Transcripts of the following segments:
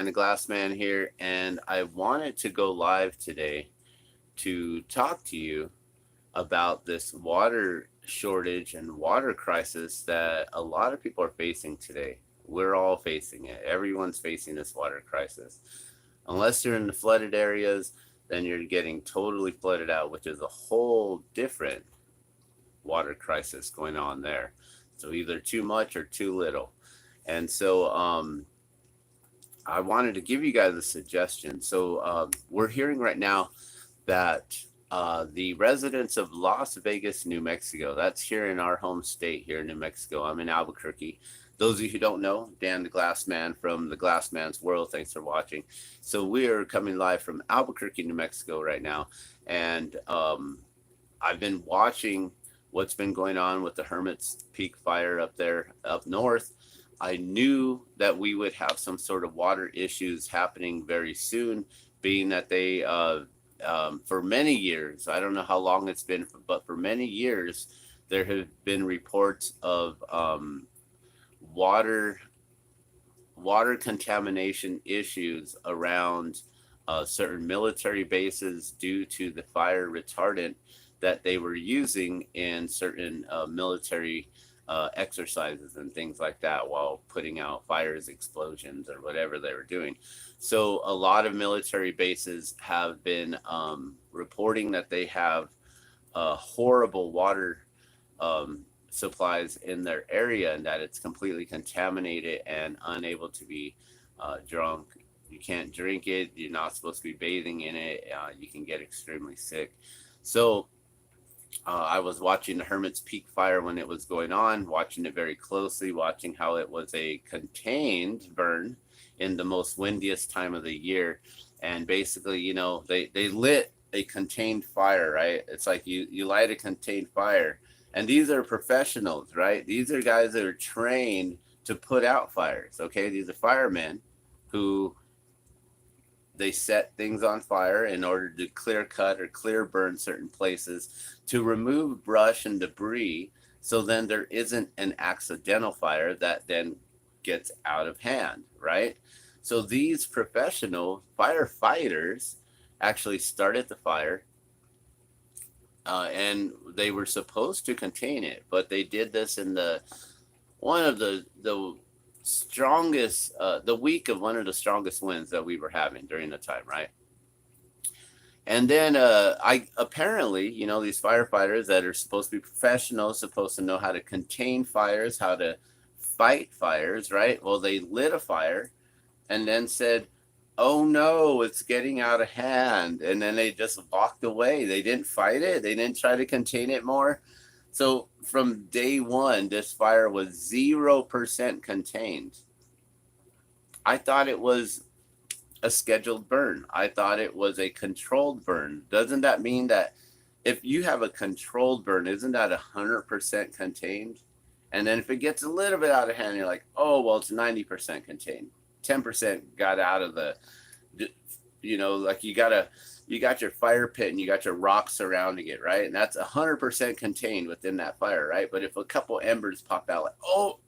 and the Glass Man here, and I wanted to go live today to talk to you about this water shortage and water crisis that a lot of people are facing today. We're all facing it. Everyone's facing this water crisis. Unless you're in the flooded areas, then you're getting totally flooded out, which is a whole different water crisis going on there. So either too much or too little. And so I wanted to give you guys a suggestion. So we're hearing right now that the residents of Las Vegas, New Mexico, that's here in our home state here in New Mexico. I'm in Albuquerque. Those of you who don't know, Dan the Glass Man from the Glass Man's World, thanks for watching. So we are coming live from Albuquerque, New Mexico right now. And I've been watching what's been going on with the Hermit's Peak fire up there up north. I knew that we would have some sort of water issues happening very soon, being that they, for many years, I don't know how long it's been, but for many years, there have been reports of water contamination issues around certain military bases due to the fire retardant that they were using in certain military exercises and things like that while putting out fires, explosions, or whatever they were doing. So a lot of military bases have been reporting that they have horrible water supplies in their area, and that it's completely contaminated and unable to be drunk. You can't drink it. You're not supposed to be bathing in it. You can get extremely sick. So I was watching the Hermit's Peak fire when it was going on, watching it very closely, watching how it was a contained burn in the most windiest time of the year. And basically, you know, they lit a contained fire, right? It's like you light a contained fire. And these are professionals, right? These are guys that are trained to put out fires, okay? These are firemen who they set things on fire in order to clear cut or clear burn certain places to remove brush and debris, so then there isn't an accidental fire that then gets out of hand, right? So these professional firefighters actually started the fire, and they were supposed to contain it, but they did this in one of the strongest, the week of one of the strongest winds that we were having during the time, right? And then I apparently, you know, these firefighters that are supposed to be professionals, supposed to know how to contain fires, how to fight fires, right? Well, they lit a fire and then said, oh no, it's getting out of hand. And then they just walked away. They didn't fight it. They didn't try to contain it more. So from day one, this fire was 0% contained. I thought it was a scheduled burn. I thought it was a controlled burn. Doesn't that mean that if you have a controlled burn, isn't that 100% contained? And then if it gets a little bit out of hand, you're like, oh, well, it's 90% contained. 10% got out of the, you know, like you got your fire pit and you got your rocks surrounding it, right? And that's 100% contained within that fire, right? But if a couple embers pop out, like, oh,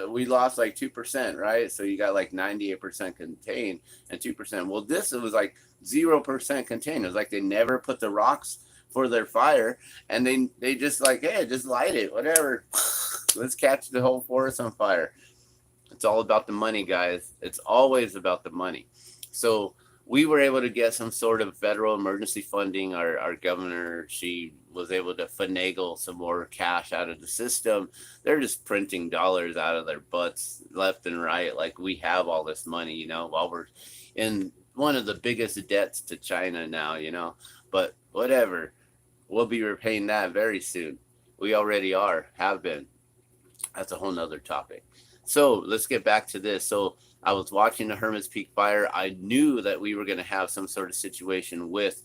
we lost like 2%, right? So you got like 98% contained and 2%. Well, this it was like 0% contained. It was like they never put the rocks for their fire, and they just like, hey, just light it, whatever. Let's catch the whole forest on fire. It's all about the money, guys. It's always about the money. So we were able to get some sort of federal emergency funding. Our governor, she was able to finagle some more cash out of the system. They're just printing dollars out of their butts left and right. Like we have all this money, you know, while we're in one of the biggest debts to China now, you know, but whatever, we'll be repaying that very soon. We already have been. That's a whole nother topic. So let's get back to this. So I was watching the Hermit's Peak fire. I knew that we were going to have some sort of situation with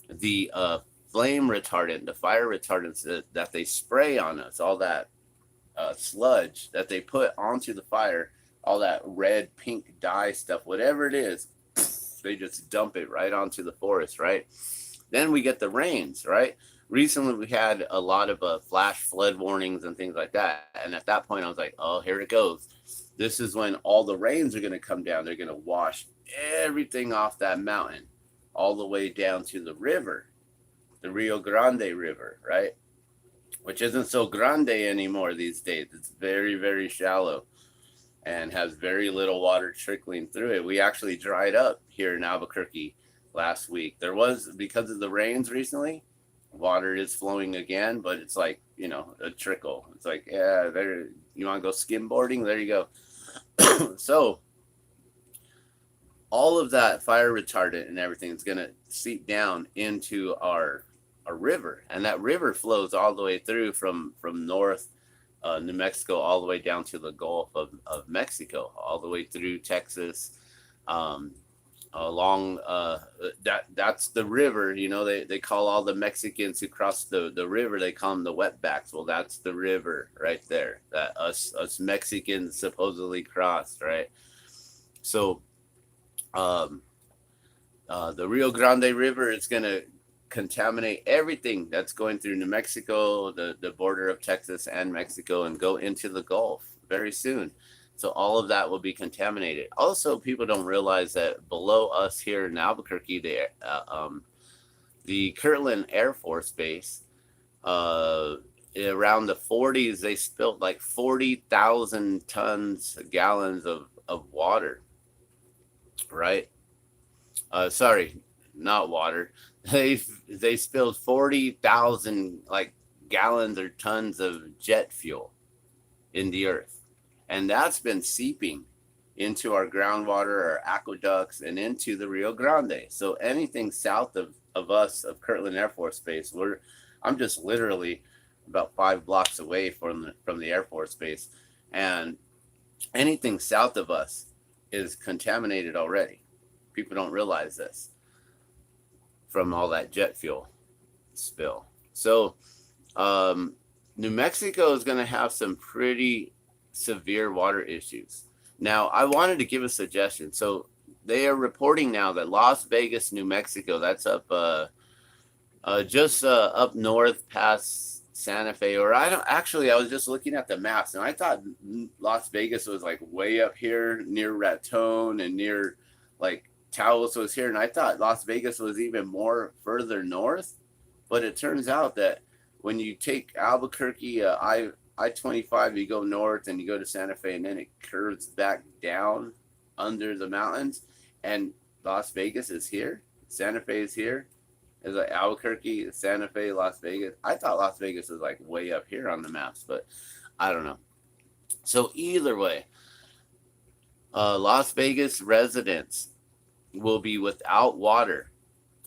the flame retardant, the fire retardants that they spray on us, all that sludge that they put onto the fire, all that red, pink dye stuff, whatever it is, they just dump it right onto the forest, right? Then we get the rains, right? recently we had a lot of flash flood warnings and things like that. And at that point, I was like, oh, here it goes. This is when all the rains are going to come down. They're going to wash everything off that mountain all the way down to the river, the Rio Grande River, right? Which isn't so grande anymore these days. It's very, very shallow and has very little water trickling through it. We actually dried up here in Albuquerque last week. There was, because of the rains recently, water is flowing again, but it's like, you know, a trickle. It's like, yeah, there, you want to go skimboarding? There you go. So all of that fire retardant and everything is going to seep down into our river, and that river flows all the way through from north New Mexico all the way down to the Gulf of Mexico, all the way through Texas, along that's the river. You know, they call all the Mexicans who cross the river, they call them the wetbacks. Well, that's the river right there that us Mexicans supposedly crossed, right? So the Rio Grande River is going to contaminate everything that's going through New Mexico, the border of Texas and Mexico, and go into the Gulf very soon. So all of that will be contaminated. Also, people don't realize that below us here in Albuquerque, the Kirtland Air Force Base, around the 40s, they spilled like 40,000 gallons of water, right? Sorry, not water. They spilled 40,000 like gallons or tons of jet fuel in the earth. And that's been seeping into our groundwater, our aqueducts, and into the Rio Grande. So anything south of us, of Kirtland Air Force Base, I'm just literally about 5 blocks away from the Air Force Base. And anything south of us is contaminated already. People don't realize this from all that jet fuel spill. So New Mexico is going to have some pretty severe water issues. Now, I wanted to give a suggestion. So they are reporting now that Las Vegas, New Mexico, that's up just up north past Santa Fe, or I was just looking at the maps and I thought Las Vegas was like way up here near Raton and near like Taos was here, and I thought Las Vegas was even more further north. But it turns out that when you take Albuquerque, I-25, you go north and you go to Santa Fe, and then it curves back down under the mountains, and Las Vegas is here. Santa Fe is here. It's like Albuquerque, Santa Fe, Las Vegas. I thought Las Vegas was like way up here on the maps, but I don't know. So either way, Las Vegas residents will be without water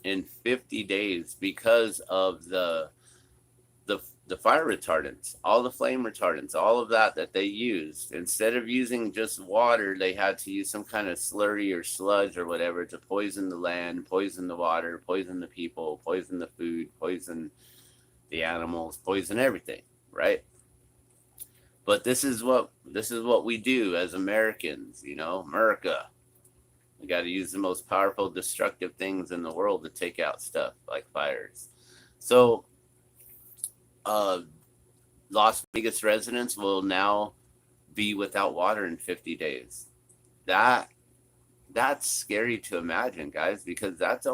in 50 days because of the fire retardants, all the flame retardants, all of that they used. Instead of using just water, they had to use some kind of slurry or sludge or whatever to poison the land, poison the water, poison the people, poison the food, poison the animals, poison everything, right? But this is what we do as Americans, you know, America. We got to use the most powerful, destructive things in the world to take out stuff like fires. So, Las Vegas residents will now be without water in 50 days. That's scary to imagine, guys, because that's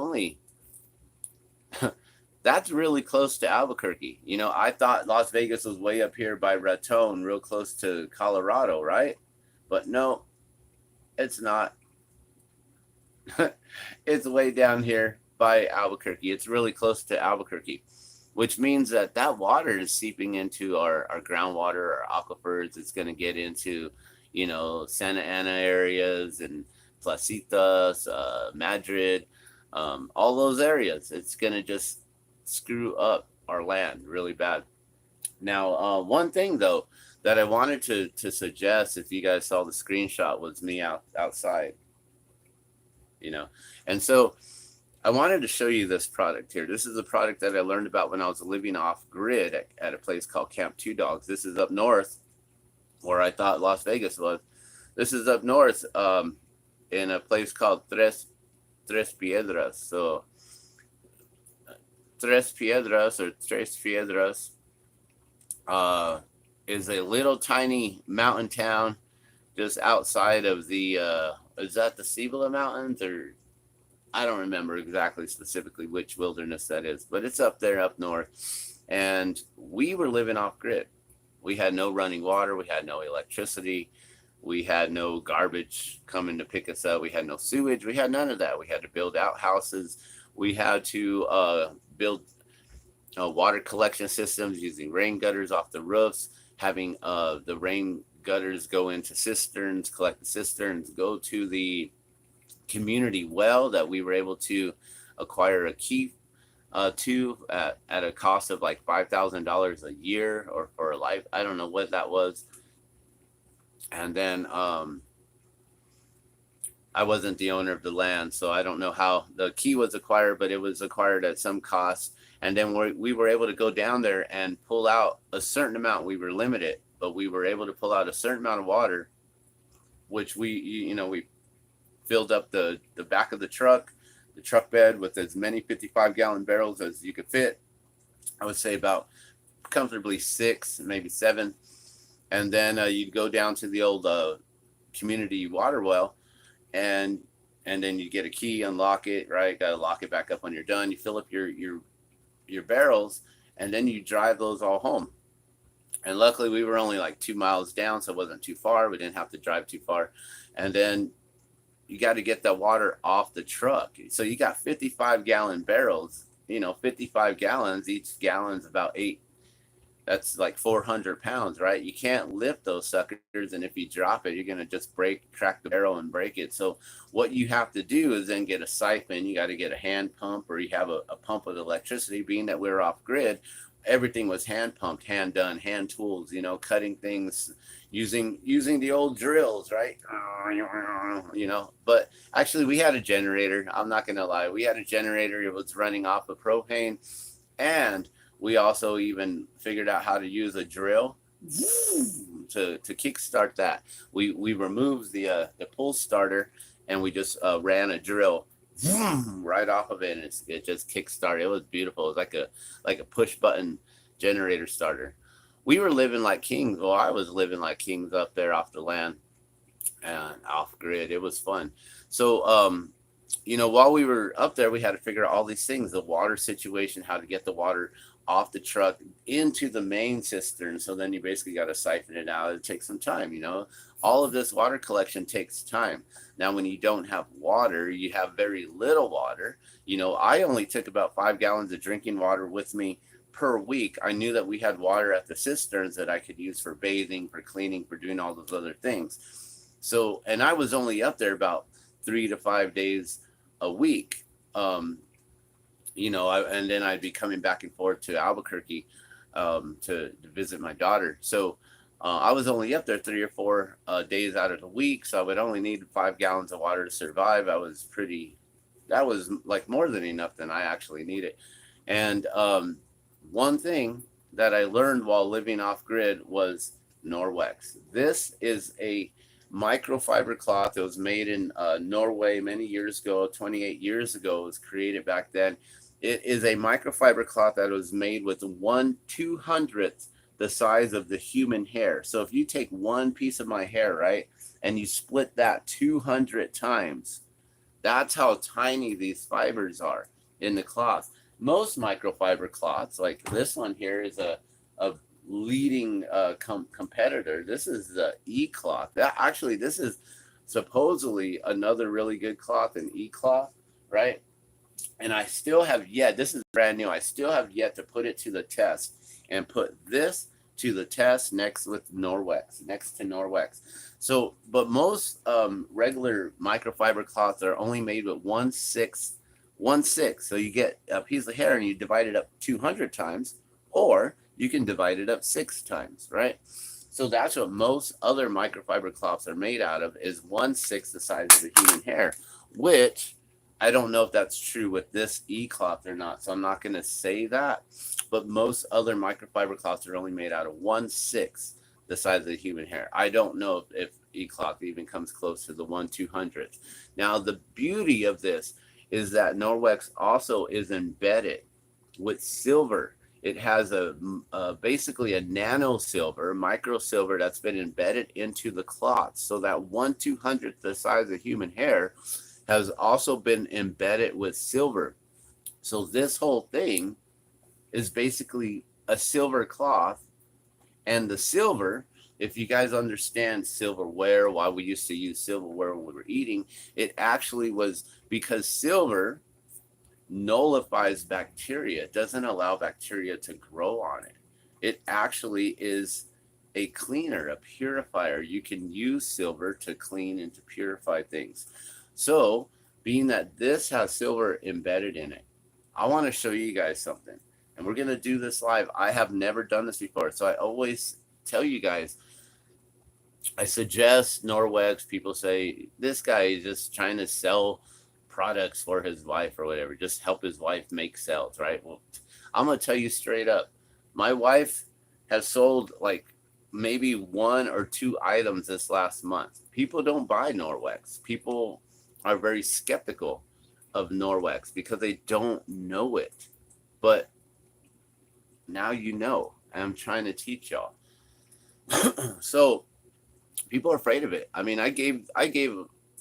really close to Albuquerque. You know, I thought Las Vegas was way up here by Raton, real close to Colorado, right? But no, it's not. It's way down here by Albuquerque. It's really close to Albuquerque, which means that water is seeping into our groundwater, our aquifers. It's going to get into, you know, Santa Ana areas and Placitas, Madrid, all those areas. It's going to just screw up our land really bad. Now, one thing, though, that I wanted to suggest, if you guys saw the screenshot, was me outside. You know, and so I wanted to show you this product here. This is a product that I learned about when I was living off grid at a place called Camp Two Dogs. This is up north where I thought Las Vegas was. This is up north in a place called Tres Piedras. So Tres Piedras or Tres Piedras is a little tiny mountain town just outside of the, is that the Cibola Mountains, or I don't remember exactly specifically which wilderness that is, but it's up there up north. And we were living off grid. We had no running water. We had no electricity. We had no garbage coming to pick us up. We had no sewage. We had none of that. We had to build outhouses. We had to build water collection systems using rain gutters off the roofs, having the rain gutters go into cisterns, collect the cisterns, go to the community well that we were able to acquire a key to at a cost of like $5,000 a year or for a life. I don't know what that was. And then I wasn't the owner of the land, so I don't know how the key was acquired, but it was acquired at some cost. And then we were able to go down there and pull out a certain amount. We were limited, but we were able to pull out a certain amount of water, which we filled up the back of the truck bed with as many 55-gallon barrels as you could fit. I would say about comfortably 6, maybe 7. And then you'd go down to the old community water well, and then you get a key, unlock it, right? Got to lock it back up when you're done. You fill up your barrels, and then you drive those all home. And luckily, we were only like 2 miles down, so it wasn't too far. We didn't have to drive too far. And then you got to get that water off the truck. So you got 55-gallon barrels, 55 gallons. Each gallon's about 8. That's like 400 pounds, right? You can't lift those suckers, and if you drop it, you're going to just crack the barrel and break it. So what you have to do is then get a siphon. You got to get a hand pump, or you have a pump with electricity. Being that we're off grid, everything was hand pumped, hand done, hand tools, cutting things using the old drills, right? But actually we had a generator. I'm not going to lie. We had a generator. It was running off of propane, and we also even figured out how to use a drill to kickstart that. We removed the pull starter, and we just ran a drill right off of it, and it just kickstarted. It was beautiful. It was like a push button generator starter. We were living like kings. Well, I was living like kings up there off the land and off grid. It was fun. So while we were up there, we had to figure out all these things: the water situation, how to get the water off the truck into the main cistern. So then you basically got to siphon it out. It takes some time, all of this water collection takes time. Now, when you don't have water, you have very little water. I only took about 5 gallons of drinking water with me per week. I knew that we had water at the cisterns that I could use for bathing, for cleaning, for doing all those other things. So, and I was only up there about 3 to 5 days a week. And then I'd be coming back and forth to Albuquerque to visit my daughter. So I was only up there 3 or 4 days out of the week. So I would only need 5 gallons of water to survive. That was like more than enough than I actually needed. And one thing that I learned while living off grid was Norwex. This is a microfiber cloth that was made in Norway many years ago. 28 years ago, it was created back then. It is a microfiber cloth that was made with 1/200th the size of the human hair. So if you take one piece of my hair, right, and you split that 200 times, that's how tiny these fibers are in the cloth. Most microfiber cloths, like this one here, is a leading competitor. This is the E-cloth. This is supposedly another really good cloth, an E-cloth, right? And I still have yet, this is brand new, I still have yet to put it to the test and put this to the test next to Norwex. So, but most regular microfiber cloths are only made with 1/6. So you get a piece of hair and you divide it up 200 times, or you can divide it up 6 times, right? So that's what most other microfiber cloths are made out of, is 1/6 the size of the human hair, which I don't know if that's true with this E-cloth or not. So I'm not going to say that, but most other microfiber cloths are only made out of 1/6 the size of the human hair. I don't know if E-cloth even comes close to the 1/200th. Now, the beauty of this is that Norwex also is embedded with silver. It has basically a nano silver, micro silver that's been embedded into the cloth. So that 1/200th the size of human hair has also been embedded with silver. So this whole thing is basically a silver cloth. And the silver, if you guys understand silverware, why we used to use silverware when we were eating, it actually was because silver nullifies bacteria. It doesn't allow bacteria to grow on it. It actually is a cleaner, a purifier. You can use silver to clean and to purify things. So, being that this has silver embedded in it, I want to show you guys something. And we're going to do this live. I have never done this before. So I always tell you guys, I suggest Norwex. People say, this guy is just trying to sell products for his wife or whatever, just help his wife make sales, right? Well, I'm going to tell you straight up. My wife has sold like maybe 1 or 2 items this last month. People don't buy Norwex. People are very skeptical of Norwex because they don't know it. But now you know. I'm trying to teach y'all. So people are afraid of it. I mean,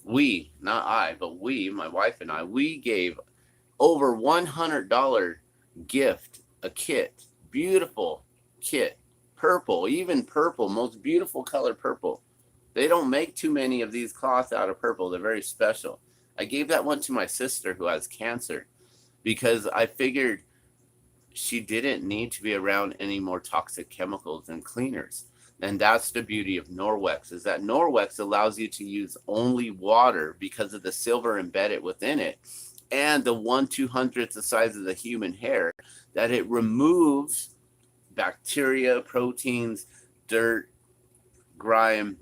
we, not I, but we, my wife and I, we gave over $100 gift, a kit, beautiful kit, purple, even purple, most beautiful color purple. They don't make too many of these cloths out of purple. They're very special. I gave that one to my sister who has cancer because I figured she didn't need to be around any more toxic chemicals and cleaners. And that's the beauty of Norwex, is that Norwex allows you to use only water because of the silver embedded within it and the 1/200th the size of the human hair, that it removes bacteria, proteins, dirt, grime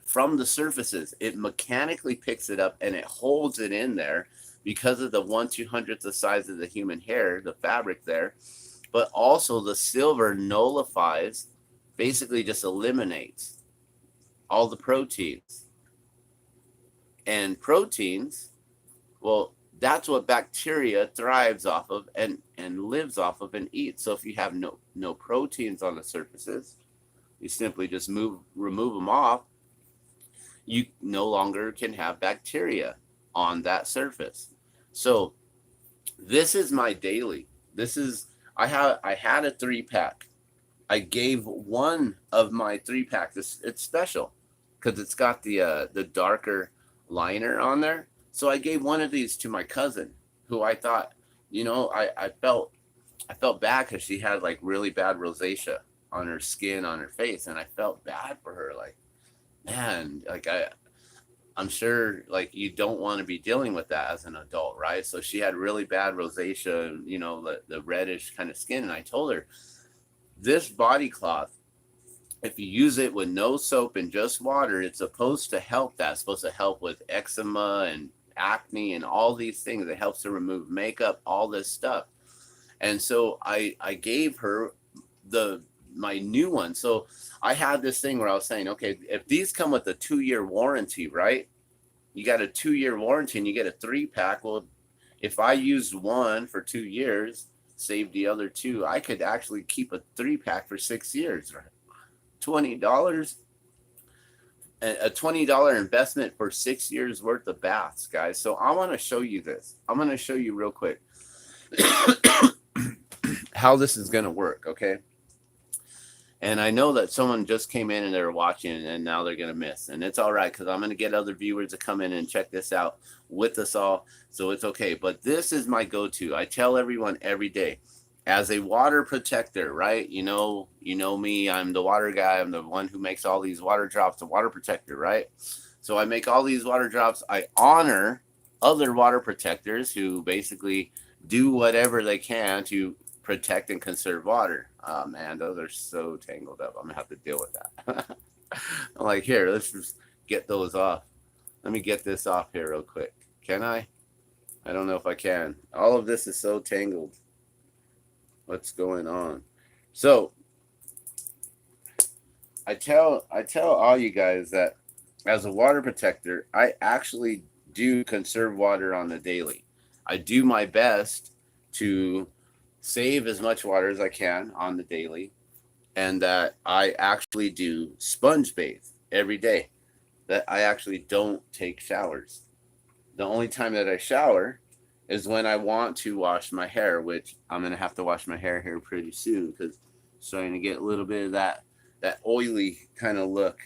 from the surfaces. It mechanically picks it up and it holds it in there because of the 1/200th the size of the human hair, the fabric there. But also the silver nullifies, basically just eliminates all the proteins. And proteins, well, that's what bacteria thrives off of and lives off of and eats. So if you have no proteins on the surfaces, you simply just remove them off. You no longer can have bacteria on that surface. So this is my daily. I had a 3-pack. I gave one of my 3-packs. It's special because it's got the darker liner on there. So I gave one of these to my cousin, who I thought, I felt bad because she had like really bad rosacea on her skin, on her face, and I felt bad for her. Like, man, like I'm sure like you don't want to be dealing with that as an adult, right? So she had really bad rosacea, the reddish kind of skin. And I told her, this body cloth, if you use it with no soap and just water, it's supposed to help that. It's supposed to help with eczema and acne and all these things. It helps to remove makeup, all this stuff. And so I gave her my new one. So I had this thing where I was saying, okay, if these come with a 2-year warranty, right? You got a 2-year warranty and you get a 3-pack. Well, if I used one for 2 years, save the other 2, I could actually keep a 3-pack for 6 years. $20, a $20 investment for 6 years worth of baths, guys. So I want to show you this. I'm going to show you real quick how this is going to work, okay? And I know that someone just came in and they're watching and now they're going to miss. And it's all right because I'm going to get other viewers to come in and check this out with us all. So it's okay. But this is my go-to. I tell everyone every day, as a water protector, right? You know me. I'm the water guy. I'm the one who makes all these water drops, the water protector, right? So I make all these water drops. I honor other water protectors who basically do whatever they can to protect and conserve water. Oh man, those are so tangled up. I'm gonna have to deal with that. I'm like, here, let's just get those off. Let me get this off here real quick. Can I? I don't know if I can. All of this is so tangled. What's going on? So I tell all you guys that as a water protector, I actually do conserve water on the daily. I do my best to save as much water as I can on the daily, and that I actually do sponge bathe every day, that I actually don't take showers. The only time that I shower is when I want to wash my hair, which I'm going to have to wash my hair here pretty soon because it's starting to get a little bit of that oily kind of look.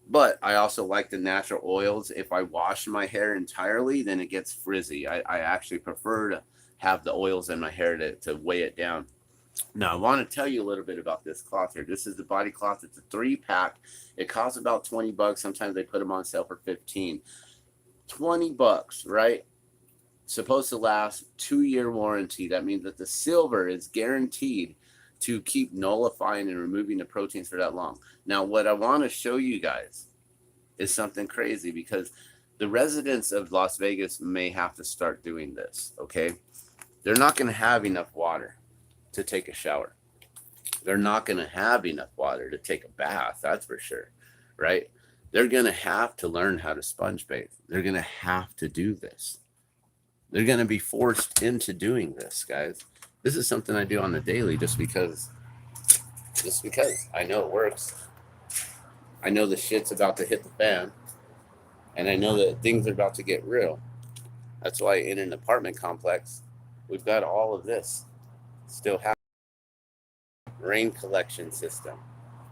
But I also like the natural oils. If I wash my hair entirely, then it gets frizzy. I actually prefer to have the oils in my hair to weigh it down. Now, I want to tell you a little bit about this cloth here. This is the body cloth. It's a 3-pack. It costs about $20. Sometimes they put them on sale for 15. $20, right? Supposed to last 2-year warranty. That means that the silver is guaranteed to keep nullifying and removing the proteins for that long. Now, what I want to show you guys is something crazy, because the residents of Las Vegas may have to start doing this, okay? They're not going to have enough water to take a shower. They're not going to have enough water to take a bath, that's for sure, right? They're going to have to learn how to sponge bathe. They're going to have to do this. They're going to be forced into doing this, guys. This is something I do on the daily just because I know it works. I know the shit's about to hit the fan, and I know that things are about to get real. That's why in an apartment complex, we've got all of this. Still have rain collection system.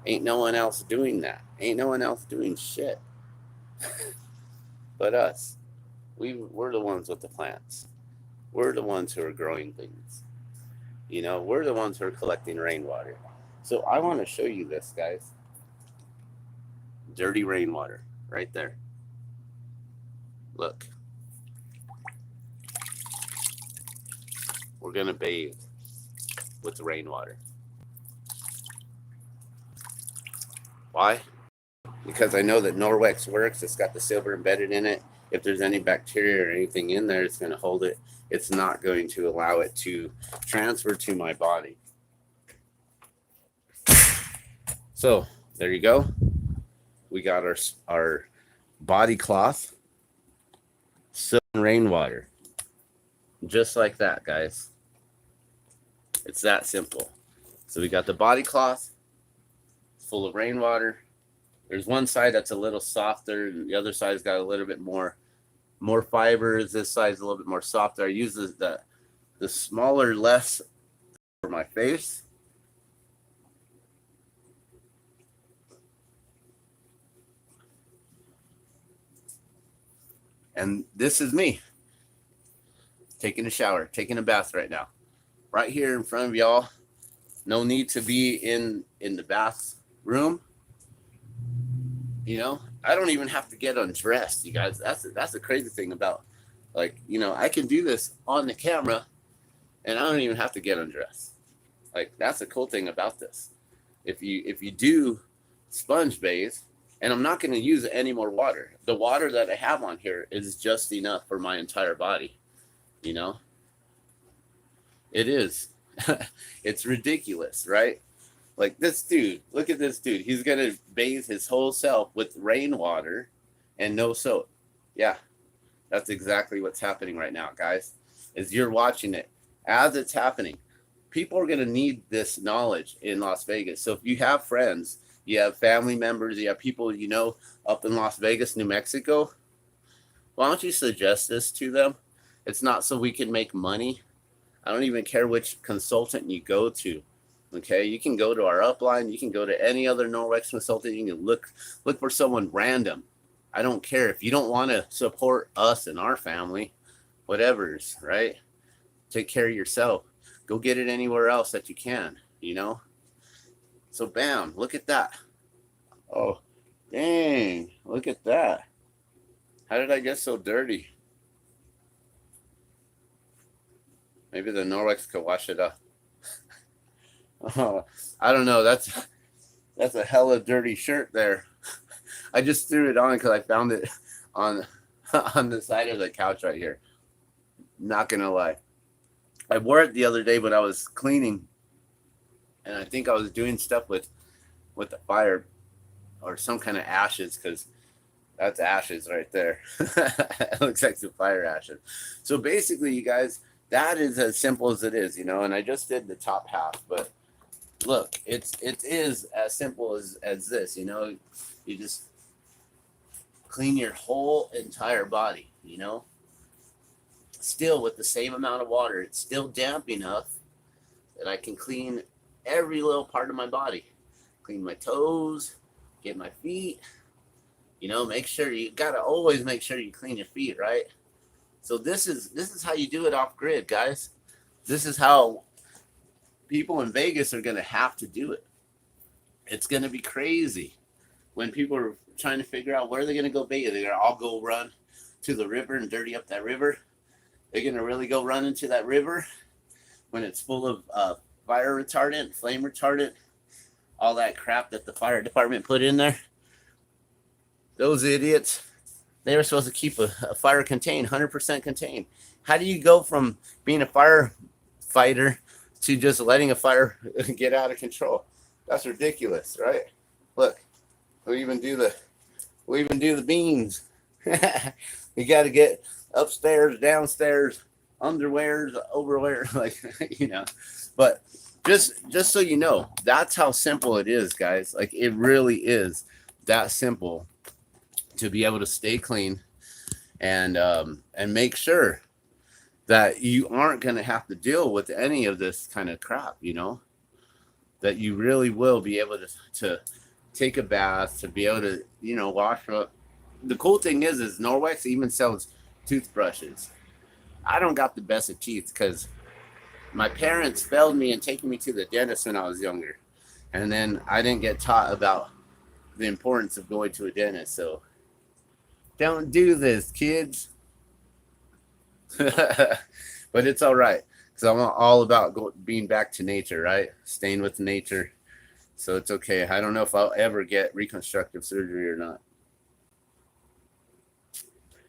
Ain't no one else doing that. Ain't no one else doing shit but us. We're the ones with the plants. We're the ones who are growing things. You know, we're the ones who are collecting rainwater. So I want to show you this, guys. Dirty rainwater right there. Look. We're going to bathe with rainwater. Why? Because I know that Norwex works. It's got the silver embedded in it. If there's any bacteria or anything in there, it's going to hold it. It's not going to allow it to transfer to my body. So there you go. We got our body cloth, soap and rainwater. Just like that, guys. It's that simple. So we got the body cloth full of rainwater. There's one side that's a little softer, and the other side's got a little bit more fibers. This side's a little bit more softer. I use the smaller, less for my face. And this is me taking a shower, taking a bath right now. Right here in front of y'all. No need to be in the bathroom. You know, I don't even have to get undressed, you guys. That's the crazy thing about, like, you know, I can do this on the camera and I don't even have to get undressed. Like, that's the cool thing about this. If you do sponge bathe, and I'm not going to use any more water. The water that I have on here is just enough for my entire body, you know? It is. It's ridiculous, right? Like this dude, look at this dude. He's going to bathe his whole self with rainwater and no soap. Yeah, that's exactly what's happening right now, guys. As you're watching it, as it's happening, people are going to need this knowledge in Las Vegas. So if you have friends, you have family members, you have people you know up in Las Vegas, New Mexico, why don't you suggest this to them? It's not so we can make money. I don't even care which consultant you go to. Okay, you can go to our upline. You can go to any other Norwex consultant. You can look for someone random. I don't care. If you don't want to support us and our family, whatever's, right? Take care of yourself. Go get it anywhere else that you can, you know? So bam, look at that. Oh, dang, look at that. How did I get so dirty? Maybe the Norwex could wash it up. Oh, I don't know. That's a hella dirty shirt there. I just threw it on because I found it on the side of the couch right here. Not gonna lie. I wore it the other day when I was cleaning, and I think I was doing stuff with the fire or some kind of ashes, because that's ashes right there. It looks like some fire ashes. So basically, you guys, that is as simple as it is, you know. And I just did the top half, but look, it is as simple as this, you know. You just clean your whole entire body, you know. Still with the same amount of water, it's still damp enough that I can clean every little part of my body. Clean my toes, get my feet, you know. Make sure you gotta always make sure you clean your feet, right? So this is how you do it off grid, guys. This is how people in Vegas are gonna have to do it. It's gonna be crazy when people are trying to figure out where they're gonna go bathe. They're gonna all go run to the river and dirty up that river. They're gonna really go run into that river when it's full of fire retardant, flame retardant, all that crap that the fire department put in there. Those idiots, they were supposed to keep a fire contained, 100% contained. How do you go from being a firefighter to just letting a fire get out of control? That's ridiculous, right? Look, we even do the beans. You got to get upstairs, downstairs, underwears, overwear, like, you know. But just so you know, that's how simple it is, guys. Like, it really is that simple to be able to stay clean and make sure that you aren't going to have to deal with any of this kind of crap, you know, that you really will be able to take a bath, to be able to, you know, wash up. The cool thing is Norwex even sells toothbrushes. I don't got the best of teeth because my parents failed me in taking me to the dentist when I was younger. And then I didn't get taught about the importance of going to a dentist. So don't do this, kids. But it's all right, because I'm all about being back to nature, right? Staying with nature. So it's okay. I don't know if I'll ever get reconstructive surgery or not.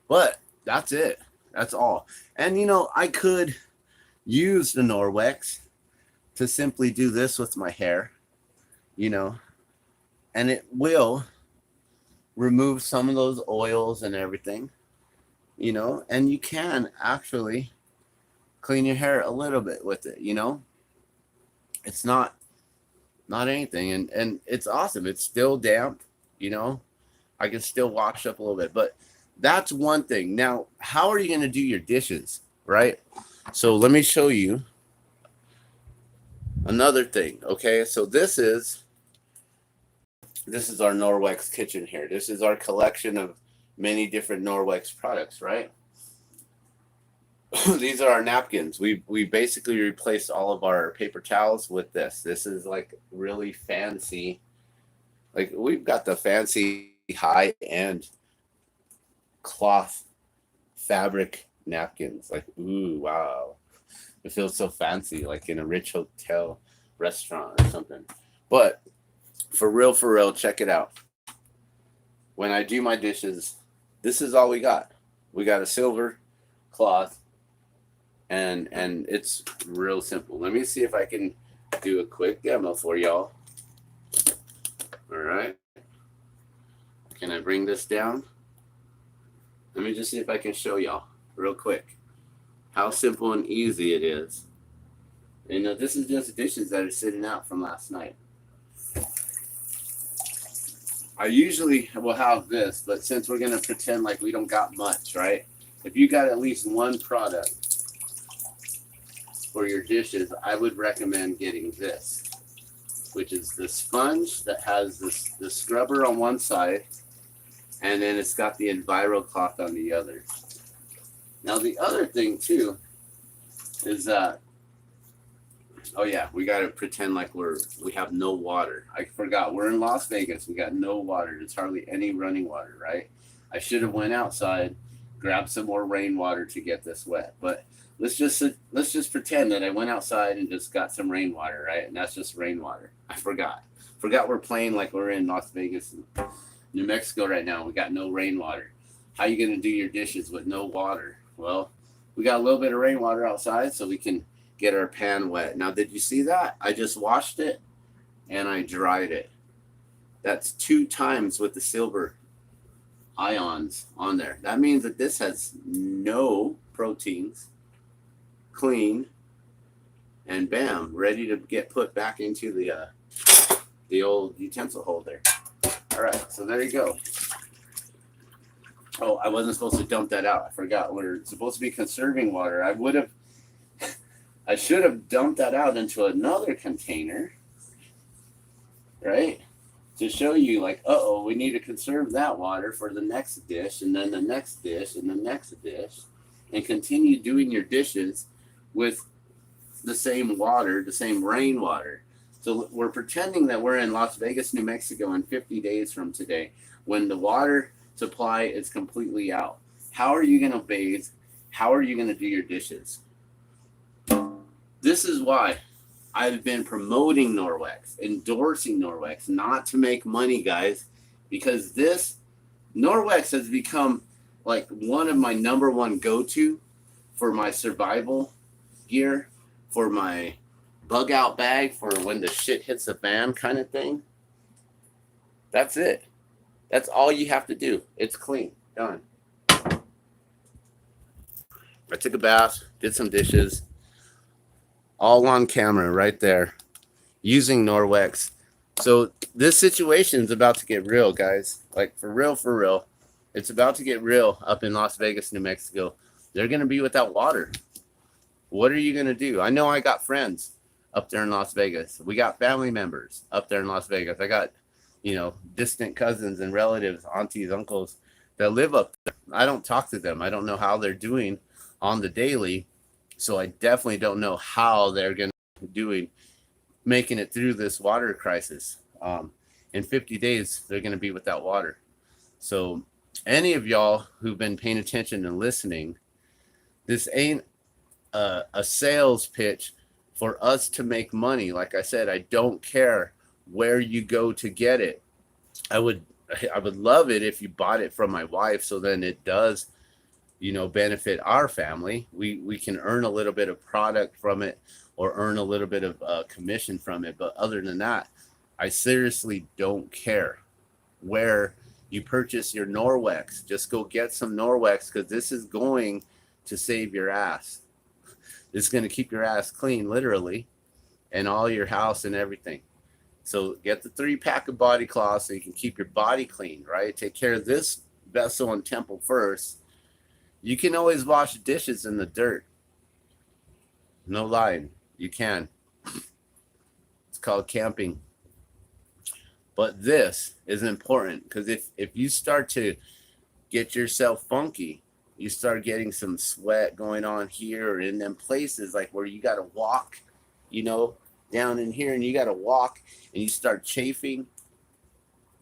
But that's it. That's all. And, you know, I could use the Norwex to simply do this with my hair, you know, and it will remove some of those oils and everything, you know, and you can actually clean your hair a little bit with it, you know. It's not anything, and it's awesome. It's still damp, you know. I can still wash up a little bit, but that's one thing. Now, how are you going to do your dishes, right? So let me show you another thing. Okay, so this is our Norwex kitchen here. This is our collection of many different Norwex products, right? These are our napkins. We basically replaced all of our paper towels with this. This is like really fancy. Like, we've got the fancy high-end cloth fabric napkins. Like, ooh, wow. It feels so fancy, like in a rich hotel restaurant or something. But for real, check it out. When I do my dishes, this is all we got. We got a silver cloth, and it's real simple. Let me see if I can do a quick demo for y'all. All right. Can I bring this down? Let me just see if I can show y'all real quick how simple and easy it is. You know, this is just dishes that are sitting out from last night. I usually will have this, but since we're going to pretend like we don't got much, right? If you got at least one product for your dishes, I would recommend getting this, which is the sponge that has the scrubber on one side, and then it's got the Enviro cloth on the other. Now, the other thing, too, is that, oh yeah, we got to pretend like we have no water. I forgot, we're in Las Vegas. We got no water. There's hardly any running water, right? I should have went outside, grabbed some more rainwater to get this wet. But let's just pretend that I went outside and just got some rainwater, right? And that's just rainwater. I forgot we're playing like we're in Las Vegas, New Mexico right now. We got no rainwater. How you gonna do your dishes with no water? Well, we got a little bit of rainwater outside, so we can get our pan wet. Now, did you see that? I just washed it and I dried it. That's 2 times with the silver ions on there. That means that this has no proteins, clean, and bam, ready to get put back into the old utensil holder. All right, so there you go. Oh, I wasn't supposed to dump that out. I forgot. We're supposed to be conserving water. I should have dumped that out into another container, right? To show you, like, uh-oh, we need to conserve that water for the next dish, and then the next dish, and the next dish, and continue doing your dishes with the same water, the same rainwater. So we're pretending that we're in Las Vegas, New Mexico in 50 days from today, when the water supply is completely out. How are you going to bathe? How are you going to do your dishes? This is why I've been promoting Norwex, endorsing Norwex, not to make money, guys, because this Norwex has become like one of my number one go-to for my survival gear, for my bug out bag, for when the shit hits the fan kind of thing. That's it. That's all you have to do. It's clean. Done. I took a bath, did some dishes, all on camera right there, using Norwex. So this situation is about to get real, guys. Like, for real. It's about to get real up in Las Vegas, New Mexico. They're going to be without water. What are you going to do? I know I got friends up there in Las Vegas. We got family members up there in Las Vegas. I got, distant cousins and relatives, aunties, uncles that live up there. I don't talk to them. I don't know how they're doing on the daily. So I definitely don't know how they're going to be doing, making it through this water crisis. In 50 days, they're going to be without water. So any of y'all who've been paying attention and listening, this ain't a sales pitch for us to make money. Like I said, I don't care where you go to get it. I would love it if you bought it from my wife, so then it does benefit our family. We can earn a little bit of product from it, or earn a little bit of commission from it. But other than that, I seriously don't care where you purchase your Norwex. Just go get some Norwex, because this is going to save your ass. It's going to keep your ass clean, literally, and all your house and everything. So get the 3-pack of body cloths so you can keep your body clean, right? Take care of this vessel and temple first. You can always wash dishes in the dirt. No lying. You can. It's called camping. But this is important, because if you start to get yourself funky, you start getting some sweat going on here or in them places like where you got to walk, down in here, and you got to walk and you start chafing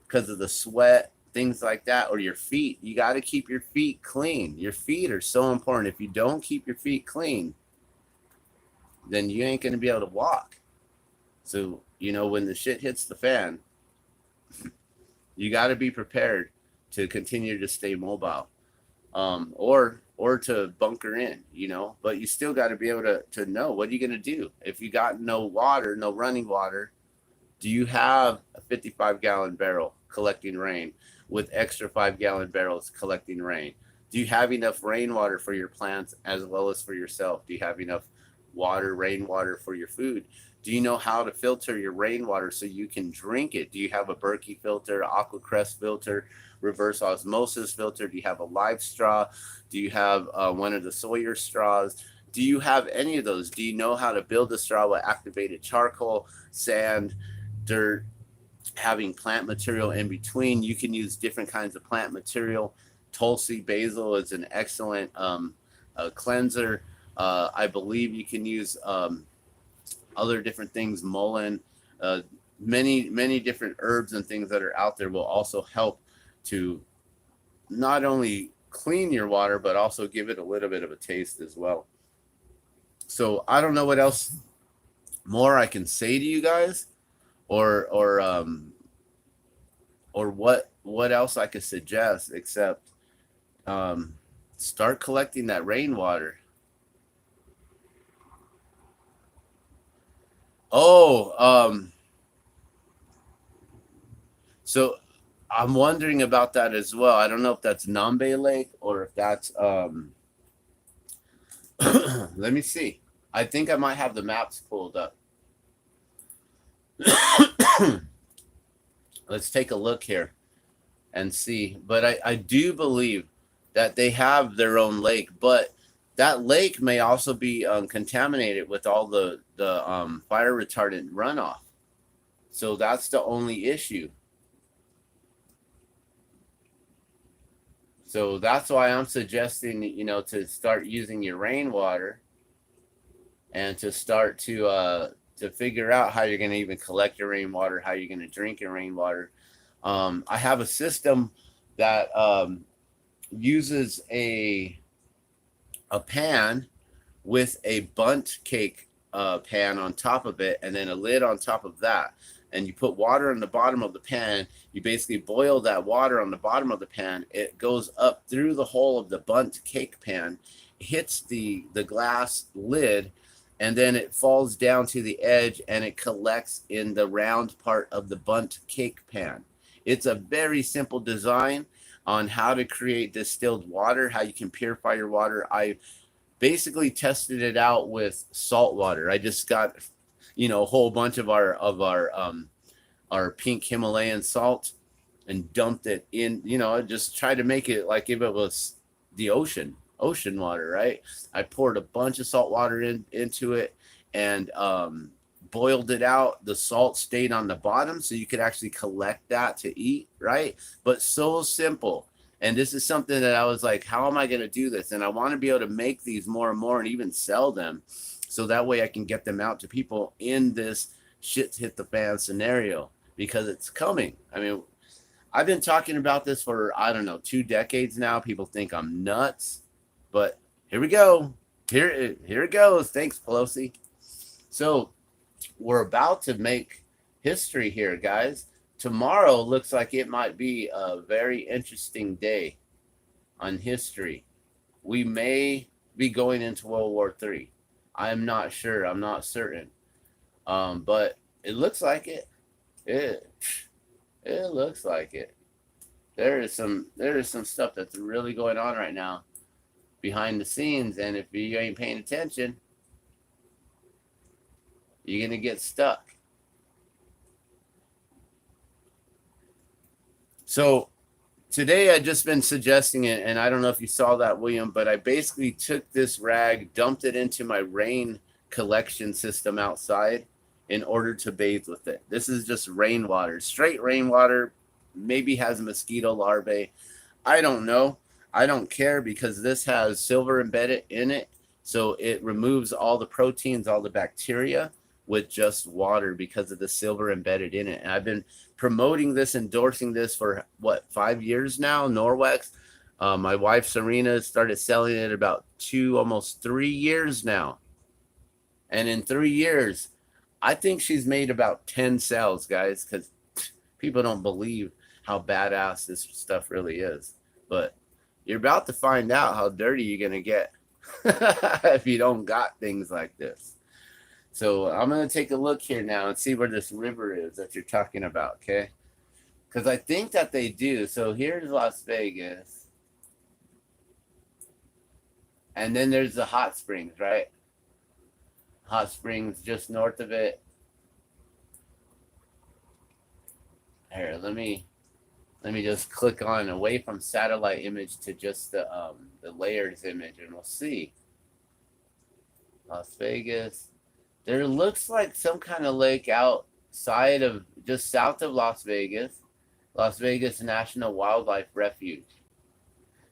because of the sweat, things like that, or your feet. You got to keep your feet clean. Your feet are so important. If you don't keep your feet clean, then you ain't going to be able to walk. So, when the shit hits the fan, you got to be prepared to continue to stay mobile, or to bunker in, but you still got to be able to know, what are you going to do? If you got no water, no running water, do you have a 55-gallon barrel collecting rain with extra 5-gallon barrels collecting rain? Do you have enough rainwater for your plants as well as for yourself? Do you have enough rainwater for your food? Do you know how to filter your rainwater so you can drink it? Do you have a Berkey filter, Aquacrest filter, reverse osmosis filter? Do you have a live straw? Do you have one of the Sawyer straws? Do you have any of those? Do you know how to build a straw with activated charcoal, sand, dirt, having plant material in between? You can use different kinds of plant material. Tulsi basil is an excellent cleanser. I believe you can use other different things, mullein, many different herbs and things that are out there will also help to not only clean your water, but also give it a little bit of a taste as well. So I don't know what else more I can say to you guys, or what else I could suggest, except start collecting that rainwater. So I'm wondering about that as well. I don't know if that's Nambe Lake or if that's let me see. I think I might have the maps pulled up. Let's take a look here and see. But I do believe that they have their own lake, but that lake may also be contaminated with all the fire retardant runoff. So that's the only issue. So that's why I'm suggesting, you know, to start using your rainwater and to start to figure out how you're going to even collect your rainwater, how you're going to drink your rainwater. I have a system that uses a pan with a bundt cake pan on top of it, and then a lid on top of that. And you put water on the bottom of the pan. You basically boil that water on the bottom of the pan. It goes up through the hole of the bundt cake pan, hits the glass lid, and then it falls down to the edge and it collects in the round part of the bundt cake pan. It's a very simple design on how to create distilled water, how you can purify your water. I basically tested it out with salt water. I just got, you know, a whole bunch of our pink Himalayan salt and dumped it in, you know, just tried to make it like if it was the ocean water, right? I poured a bunch of salt water into it and boiled it out. The salt stayed on the bottom, so you could actually collect that to eat, right? But so simple. And this is something that I was like, how am I going to do this? And I want to be able to make these more and more and even sell them, so that way I can get them out to people in this shit hit the fan scenario, because it's coming. I mean, I've been talking about this for, I don't know, 2 decades now. People think I'm nuts, but here we go. Here it goes. Thanks, Pelosi. So we're about to make history here, guys. Tomorrow looks like it might be a very interesting day on history. We may be going into World War III. I'm not sure. I'm not certain. But it looks like it. It looks like it. There is some stuff that's really going on right now behind the scenes, and if you ain't paying attention, you're gonna get stuck. So today I just been suggesting it, and I don't know if you saw that, William, but I basically took this rag, dumped it into my rain collection system outside in order to bathe with it. This is just rainwater, straight rainwater, maybe has mosquito larvae. I don't know. I don't care, because this has silver embedded in it. So it removes all the proteins, all the bacteria with just water because of the silver embedded in it. And I've been promoting this, endorsing this for what, 5 years now, Norwex. My wife, Seryna, started selling it about almost 3 years now. And in 3 years, I think she's made about 10 sales, guys, because people don't believe how badass this stuff really is. But you're about to find out how dirty you're going to get if you don't got things like this. So I'm going to take a look here now and see where this river is that you're talking about, okay? Because I think that they do. So here's Las Vegas. And then there's the hot springs, right? Hot springs just north of it. Here, let me just click on away from satellite image to just the layers image, and we'll see. Las Vegas. There looks like some kind of lake outside of, just south of Las Vegas National Wildlife Refuge.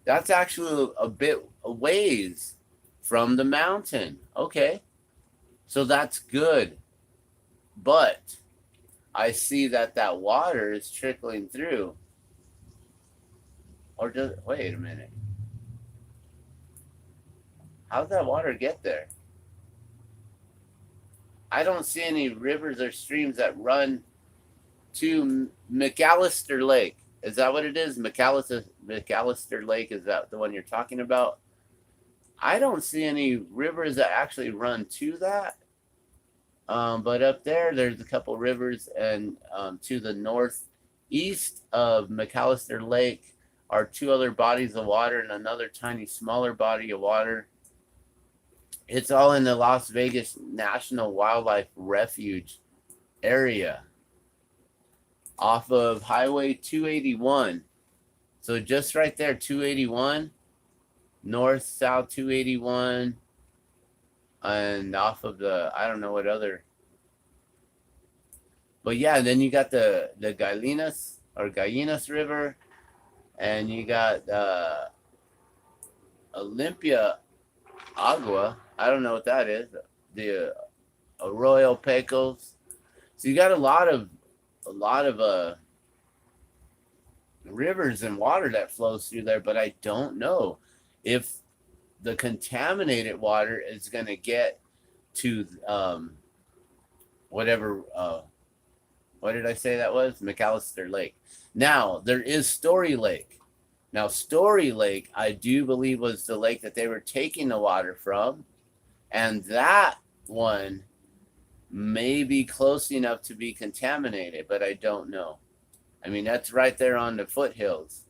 That's actually a bit a ways from the mountain. Okay. So that's good. But I see that water is trickling through. Or does, wait a minute. How'd that water get there? I don't see any rivers or streams that run to McAllister Lake. Is that what it is? McAllister Lake, is that the one you're talking about? I don't see any rivers that actually run to that. But up there's a couple rivers, and to the northeast of McAllister Lake are 2 other bodies of water and another tiny smaller body of water. It's all in the Las Vegas National Wildlife Refuge area off of Highway 281. So just right there, 281, north, south 281, and off of the, I don't know what other. But yeah, then you got the Gallinas River, and you got Olympia Agua. I don't know what that is. The Arroyo Pecos. So you got a lot of rivers and water that flows through there, but I don't know if the contaminated water is going to get to whatever. What did I say that was? McAllister Lake. Now there is Story Lake. Now Story Lake, I do believe, was the lake that they were taking the water from, and that one may be close enough to be contaminated, but I don't know. I mean, that's right there on the foothills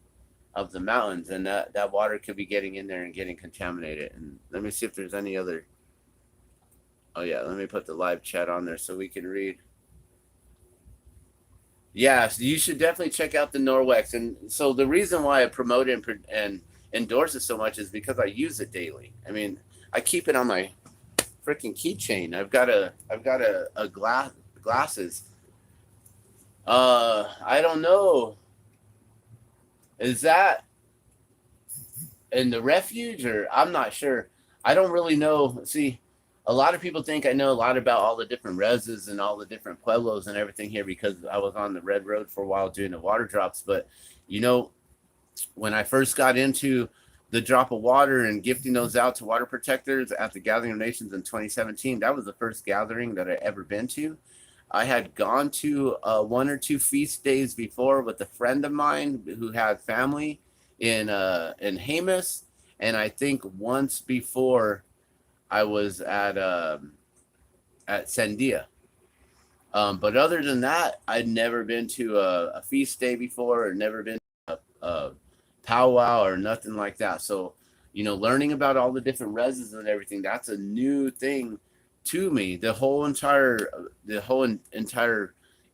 of the mountains, and that water could be getting in there and getting contaminated. And let me see if there's any other. Oh yeah, let me put the live chat on there so we can read. Yeah, so you should definitely check out the Norwex. And so the reason why I promote it and endorse it so much is because I use it daily. I mean, I keep it on my freaking keychain. I've got a glasses. I don't know. Is that in the refuge, or I'm not sure. I don't really know. See, a lot of people think I know a lot about all the different reses and all the different pueblos and everything here because I was on the Red Road for a while doing the water drops. But, you know, when I first got into the drop of water and gifting those out to water protectors at the Gathering of Nations in 2017, that was the first gathering that I ever been to. I had gone to 1 or 2 feast days before with a friend of mine who had family in Jemez, and I think once before I was at Sandia. But other than that, I'd never been to a feast day before, or never been to a powwow or nothing like that. So, you know, learning about all the different reses and everything, that's a new thing to me. The whole entire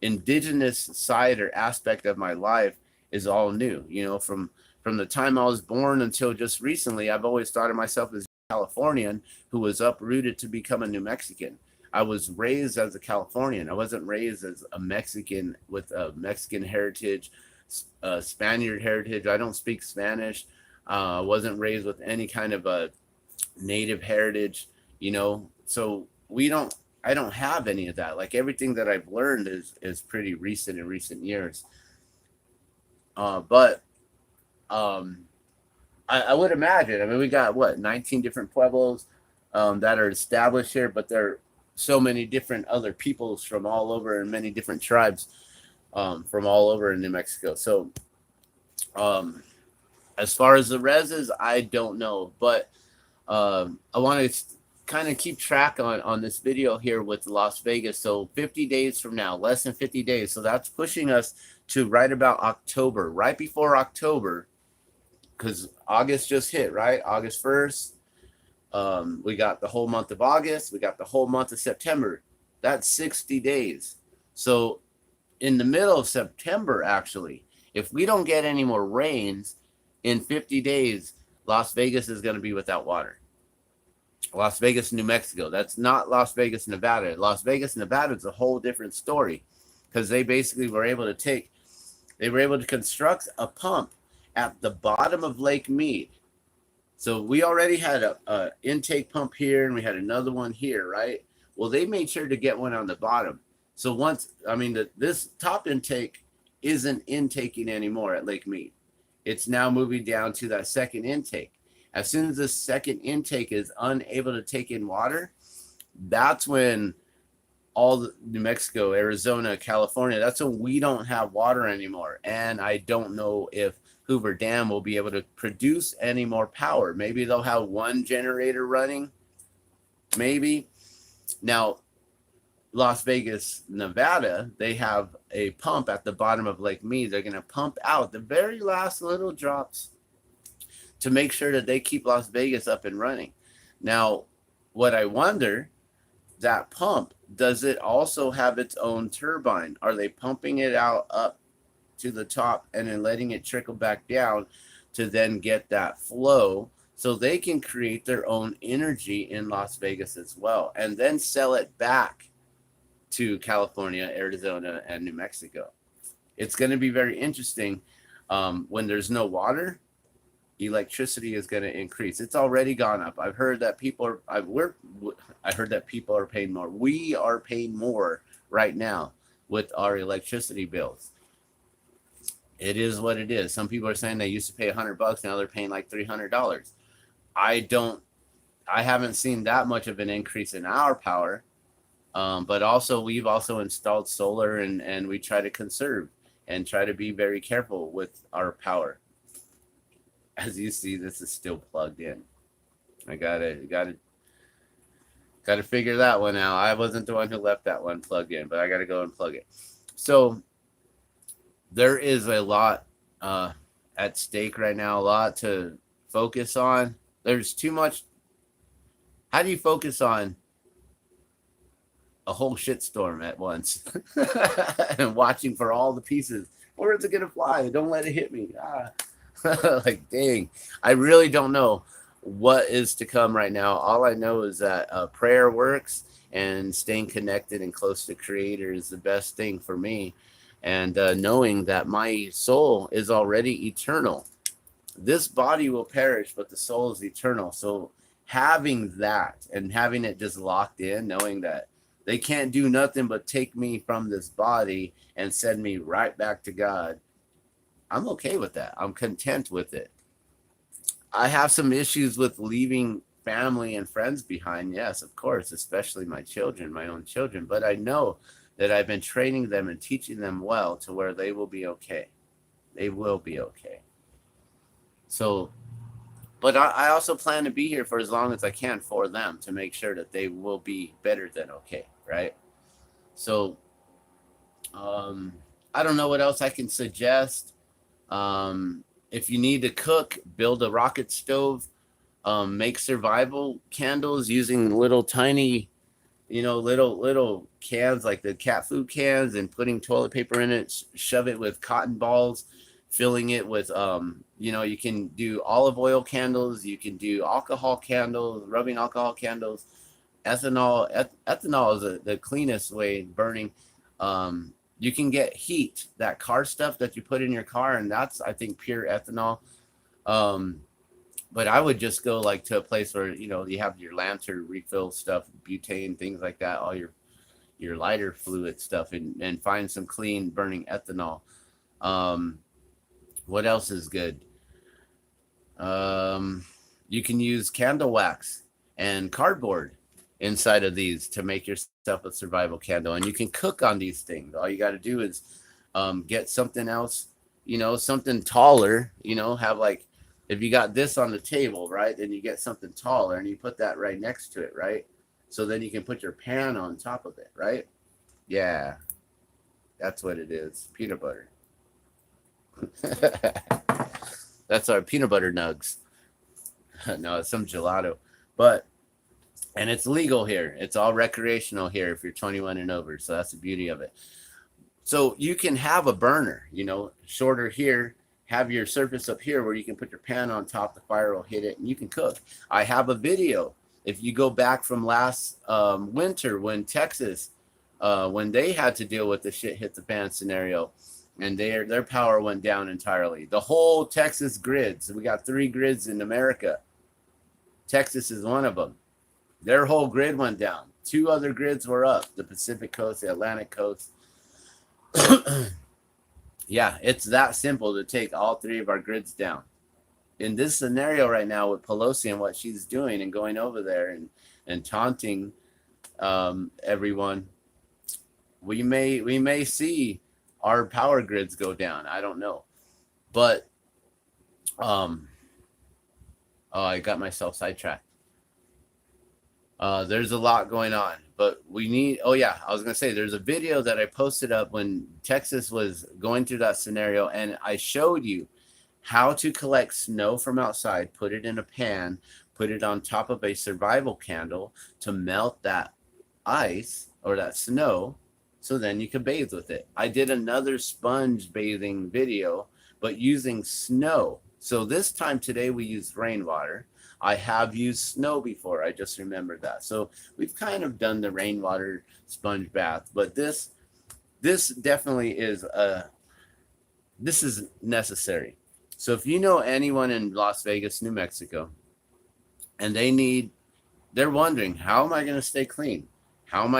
indigenous side or aspect of my life is all new. You know, from the time I was born until just recently, I've always thought of myself as a Californian who was uprooted to become a New Mexican. I was raised as a Californian. I wasn't raised as a Mexican with a Mexican heritage, Spaniard heritage. I don't speak Spanish. I wasn't raised with any kind of a native heritage, you know. So I don't have any of that. Like, everything that I've learned is pretty recent in recent years. But I would imagine, I mean, we got 19 different pueblos that are established here, but there are so many different other peoples from all over, and many different tribes from all over in New Mexico. So as far as the reses, I don't know, but I want to kind of keep track on this video here with Las Vegas. So 50 days from now, less than 50 days. So that's pushing us to right about October, right before October, because August just hit, right? August 1st. We got the whole month of August. We got the whole month of September. That's 60 days. So in the middle of September, actually, if we don't get any more rains in 50 days, Las Vegas is going to be without water. Las Vegas, New Mexico. That's not Las Vegas, Nevada. Las Vegas, Nevada is a whole different story, because they basically were able to construct a pump at the bottom of Lake Mead. So we already had a intake pump here, and we had another one here, right? Well, they made sure to get one on the bottom. So this top intake isn't intaking anymore at Lake Mead. It's now moving down to that second intake. As soon as the second intake is unable to take in water, that's when all the New Mexico, Arizona, California, that's when we don't have water anymore. And I don't know if Hoover Dam will be able to produce any more power. Maybe they'll have one generator running. Maybe. Now, Las Vegas, Nevada, they have a pump at the bottom of Lake Mead. They're going to pump out the very last little drops to make sure that they keep Las Vegas up and running. Now, what I wonder, that pump, does it also have its own turbine? Are they pumping it out up to the top and then letting it trickle back down to then get that flow so they can create their own energy in Las Vegas as well, and then sell it back to California, Arizona, and New Mexico? It's going to be very interesting. When there's no water, electricity is going to increase. It's already gone up. I've heard that people are, I heard that people are paying more. We are paying more right now with our electricity bills. It is what it is. Some people are saying they used to pay $100, now they're paying like $300. I haven't seen that much of an increase in our power. But also we've also installed solar, and we try to conserve and try to be very careful with our power. As you see, this is still plugged in. I gotta figure that one out. I wasn't the one who left that one plugged in, but I gotta go and plug it. So there is a lot at stake right now, a lot to focus on. There's too much. How do you focus on a whole shitstorm at once and watching for all the pieces? Where is it gonna fly? Don't let it hit me. Like, dang, I really don't know what is to come right now. All I know is that prayer works, and staying connected and close to Creator is the best thing for me. And knowing that my soul is already eternal. This body will perish, but the soul is eternal. So having that and having it just locked in, knowing that they can't do nothing but take me from this body and send me right back to God, I'm okay with that. I'm content with it. I have some issues with leaving family and friends behind. Yes, of course, especially my children, my own children. But I know that I've been training them and teaching them well to where they will be okay. They will be okay. So, but I also plan to be here for as long as I can for them, to make sure that they will be better than okay, right? So, I don't know what else I can suggest. If you need to cook, build a rocket stove, make survival candles using little tiny, little cans like the cat food cans, and putting toilet paper in it, shove it with cotton balls, filling it with, you can do olive oil candles, you can do alcohol candles, rubbing alcohol candles, ethanol. Ethanol is the cleanest way burning. You can get heat, that car stuff that you put in your car, and that's, I think, pure ethanol. But I would just go like to a place where, you have your lantern refill stuff, butane, things like that, all your lighter fluid stuff, and find some clean burning ethanol. What else is good? You can use candle wax and cardboard inside of these to make yourself a survival candle, and you can cook on these things. All you got to do is get something else, something taller, have, like, if you got this on the table, right, then you get something taller and you put that right next to it, right? So then you can put your pan on top of it, right? Yeah, that's what it is. Peanut butter. That's our peanut butter nugs. No, it's some gelato. And it's legal here. It's all recreational here if you're 21 and over. So that's the beauty of it. So you can have a burner, shorter here, have your surface up here where you can put your pan on top, the fire will hit it, and you can cook. I have a video. If you go back from last winter, when Texas, when they had to deal with the shit hit the fan scenario, and their power went down entirely. The whole Texas grids, we got 3 grids in America. Texas is one of them. Their whole grid went down. 2 other grids were up, the Pacific coast, the Atlantic coast. Yeah, it's that simple to take all 3 of our grids down. In this scenario right now with Pelosi and what she's doing and going over there and taunting everyone, we may see our power grids go down. I don't know. But I got myself sidetracked. There's a lot going on, but we need, I was going to say, there's a video that I posted up when Texas was going through that scenario, and I showed you how to collect snow from outside, put it in a pan, put it on top of a survival candle to melt that ice or that snow, so then you could bathe with it. I did another sponge bathing video, but using snow. So this time today we used rainwater. I have used snow before. I just remembered that. So we've kind of done the rainwater sponge bath, but this definitely is this is necessary. So if you know anyone in Las Vegas, New Mexico, and they're wondering, how am I going to stay clean? What am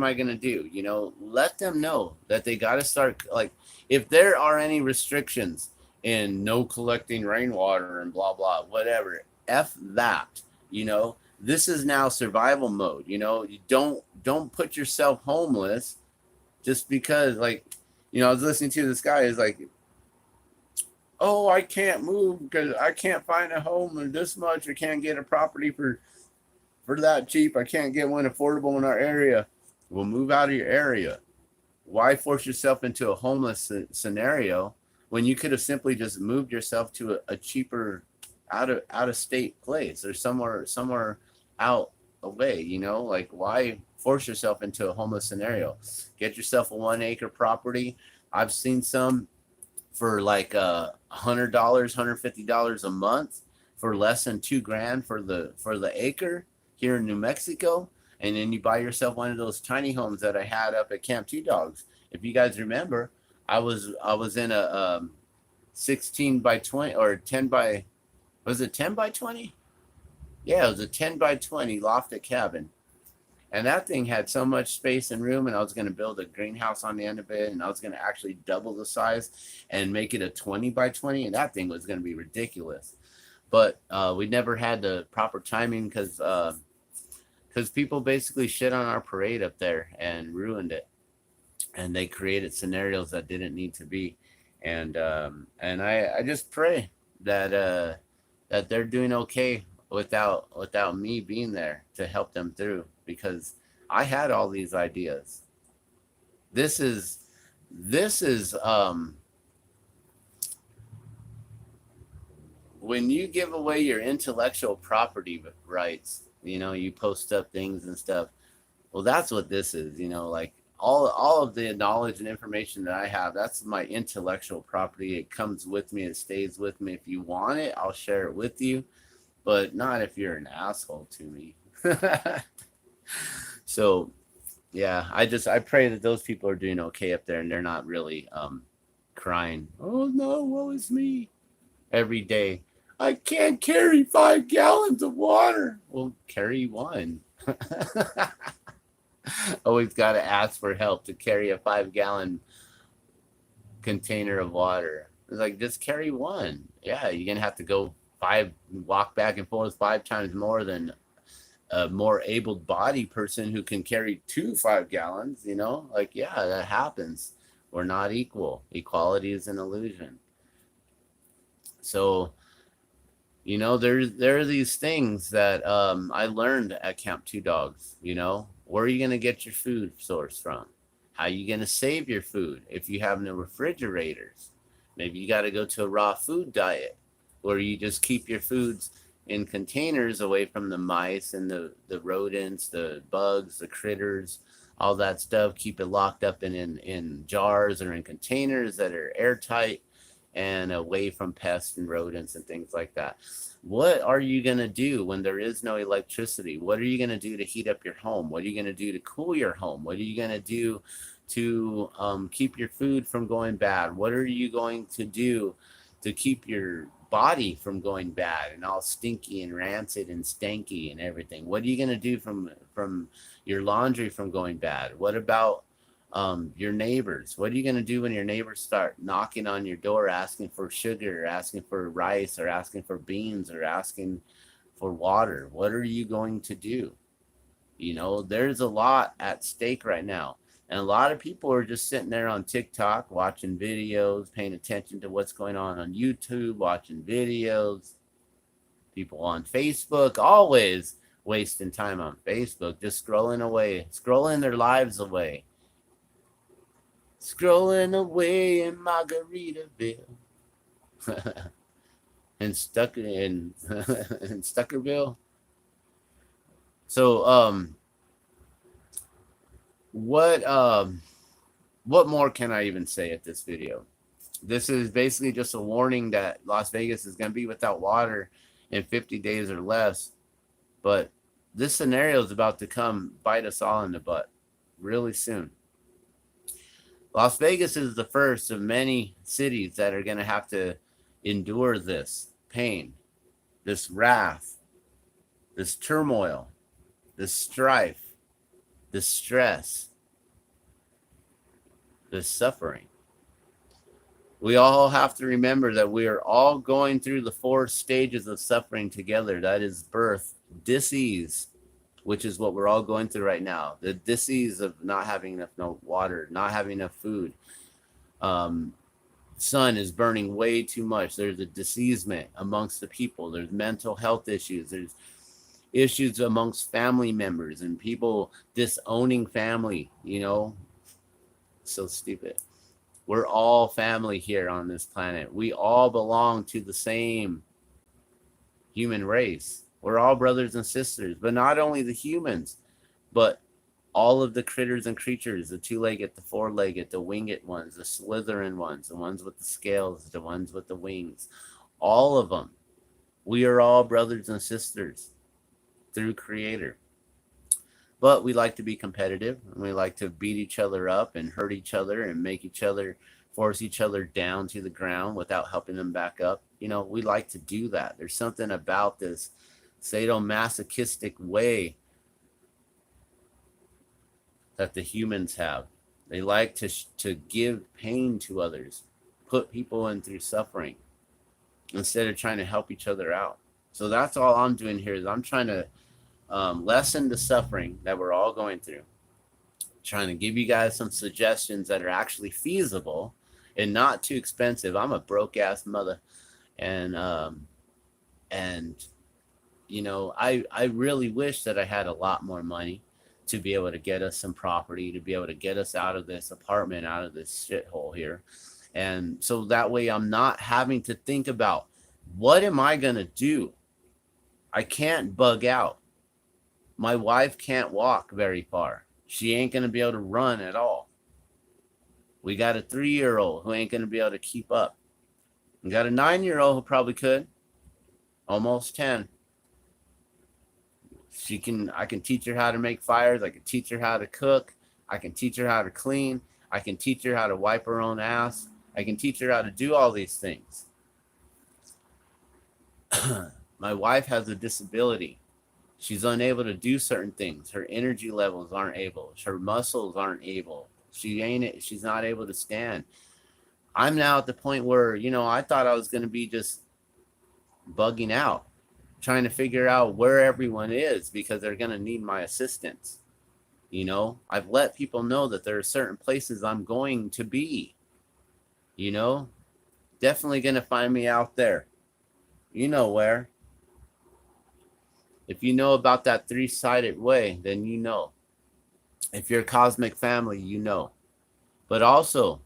I going to do? You know, let them know that they got to start, like, if there are any restrictions in no collecting rainwater and blah, blah, whatever, F that, you know, this is now survival mode. You know, you don't put yourself homeless just because, like, you know, I was listening to this guy is like, oh, I can't move because I can't find a home and this much. I can't get a property for that cheap. I can't get one affordable in our area. Well, move out of your area. Why force yourself into a homeless scenario when you could have simply just moved yourself to a cheaper out of state place or somewhere out away, you know? Like, why force yourself into a homeless scenario? Get yourself a 1 acre property. I've seen some for like $100, $150 a month for less than $2,000 for the acre here in New Mexico. And then you buy yourself one of those tiny homes that I had up at Camp Two Dogs. If you guys remember, I was in a 16 by 20 or 10 by, was it 10 by 20? Yeah, it was a 10 by 20 lofted cabin. And that thing had so much space and room, and I was going to build a greenhouse on the end of it, and I was going to actually double the size and make it a 20 by 20, and that thing was going to be ridiculous. But we never had the proper timing because people basically shit on our parade up there and ruined it, and they created scenarios that didn't need to be. And I just pray that they're doing okay without me being there to help them through, because I had all these ideas. This is when you give away your intellectual property rights, you know, you post up things and stuff. Well, that's what this is, you know, like all of the knowledge and information that I have, that's my intellectual property. It comes with me, it stays with me. If you want it, I'll share it with you, but not if you're an asshole to me. So yeah, I pray that those people are doing okay up there and they're not really crying, oh no, woe is me, every day. I can't carry 5 gallons of water. Well, carry one. Always got to ask for help to carry a 5-gallon container of water. It's like, just carry one. Yeah, you're gonna have to go walk back and forth 5 times more than a more able-bodied person who can carry 2 5-gallons. You know, like, yeah, that happens. We're not equal. Equality is an illusion. So, you know, there are these things that I learned at Camp Two Dogs. You know, where are you going to get your food source from? How are you going to save your food if you have no refrigerators? Maybe you got to go to a raw food diet where you just keep your foods in containers away from the mice and the rodents, the bugs, the critters, all that stuff. Keep it locked up in jars or in containers that are airtight and away from pests and rodents and things like that. What are you going to do when there is no electricity? What are you going to do to heat up your home? What are you going to do to cool your home? What are you going to do to keep your food from going bad? What are you going to do to keep your body from going bad and all stinky and rancid and stanky and everything? What are you going to do from your laundry from going bad? What about your neighbors? What are you going to do when your neighbors start knocking on your door asking for sugar or asking for rice or asking for beans or asking for water? What are you going to do? You know, there's a lot at stake right now. And a lot of people are just sitting there on TikTok watching videos, paying attention to what's going on YouTube, watching videos. People on Facebook, always wasting time on Facebook, just scrolling away, scrolling their lives away. Scrolling away in Margaritaville. in in Stuckerville. So what more can I even say at this video? This is basically just a warning that Las Vegas is going to be without water in 50 days or less. But this scenario is about to come bite us all in the butt really soon. Las Vegas is the first of many cities that are going to have to endure this pain, this wrath, this turmoil, this strife, this stress, this suffering. We all have to remember that we are all going through the 4 stages of suffering together. That is birth, disease, which is what we're all going through right now. The disease of not having enough water, not having enough food. Sun is burning way too much. There's a diseasement amongst the people. There's mental health issues. There's issues amongst family members and people disowning family, you know. So stupid. We're all family here on this planet. We all belong to the same human race. We're all brothers and sisters, but not only the humans, but all of the critters and creatures, the 2-legged, the 4-legged, the winged ones, the Slytherin ones, the ones with the scales, the ones with the wings, all of them. We are all brothers and sisters through Creator. But we like to be competitive, and we like to beat each other up and hurt each other and make each other, force each other down to the ground without helping them back up. You know, we like to do that. There's something about this sadomasochistic way that the humans have. They like to give pain to others, put people in through suffering instead of trying to help each other out. So that's all I'm doing here is I'm trying to lessen the suffering that we're all going through, trying to give you guys some suggestions that are actually feasible and not too expensive. I'm a broke ass mother, and you know, I really wish that I had a lot more money to be able to get us some property, to be able to get us out of this apartment, out of this shithole here. And so that way I'm not having to think about what am I going to do? I can't bug out. My wife can't walk very far. She ain't going to be able to run at all. We got a 3-year-old who ain't going to be able to keep up. We got a 9-year-old who probably could. Almost 10. I can teach her how to make fires. I can teach her how to cook. I can teach her how to clean. I can teach her how to wipe her own ass. I can teach her how to do all these things. My wife has a disability. She's unable to do certain things. Her energy levels aren't able. Her muscles aren't able. She's not able to stand. I'm now at the point where, you know, I thought I was going to be just bugging out, trying to figure out where everyone is because they're going to need my assistance. You know, I've let people know that there are certain places I'm going to be. You know, definitely going to find me out there. You know where. If you know about that 3-sided way, then you know. If you're a cosmic family, you know. But also,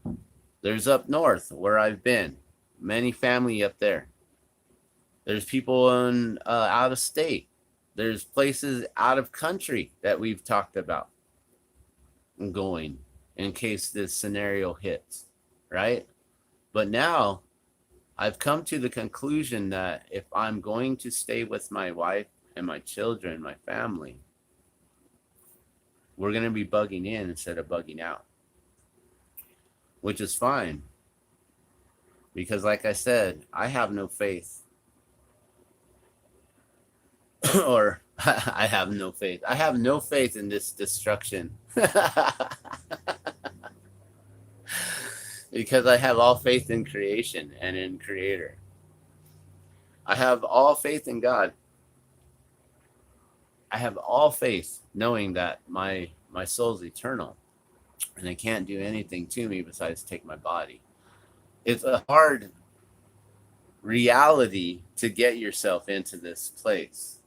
there's up north where I've been. Many family up there. There's people in out of state. There's places out of country that we've talked about going in case this scenario hits, right? But now I've come to the conclusion that if I'm going to stay with my wife and my children, my family, we're going to be bugging in instead of bugging out, which is fine. Because like I said, I have no faith. Or I have no faith. I have no faith in this destruction. Because I have all faith in creation and in Creator. I have all faith in God. I have all faith knowing that my soul's eternal and they can't do anything to me besides take my body. It's a hard reality to get yourself into this place.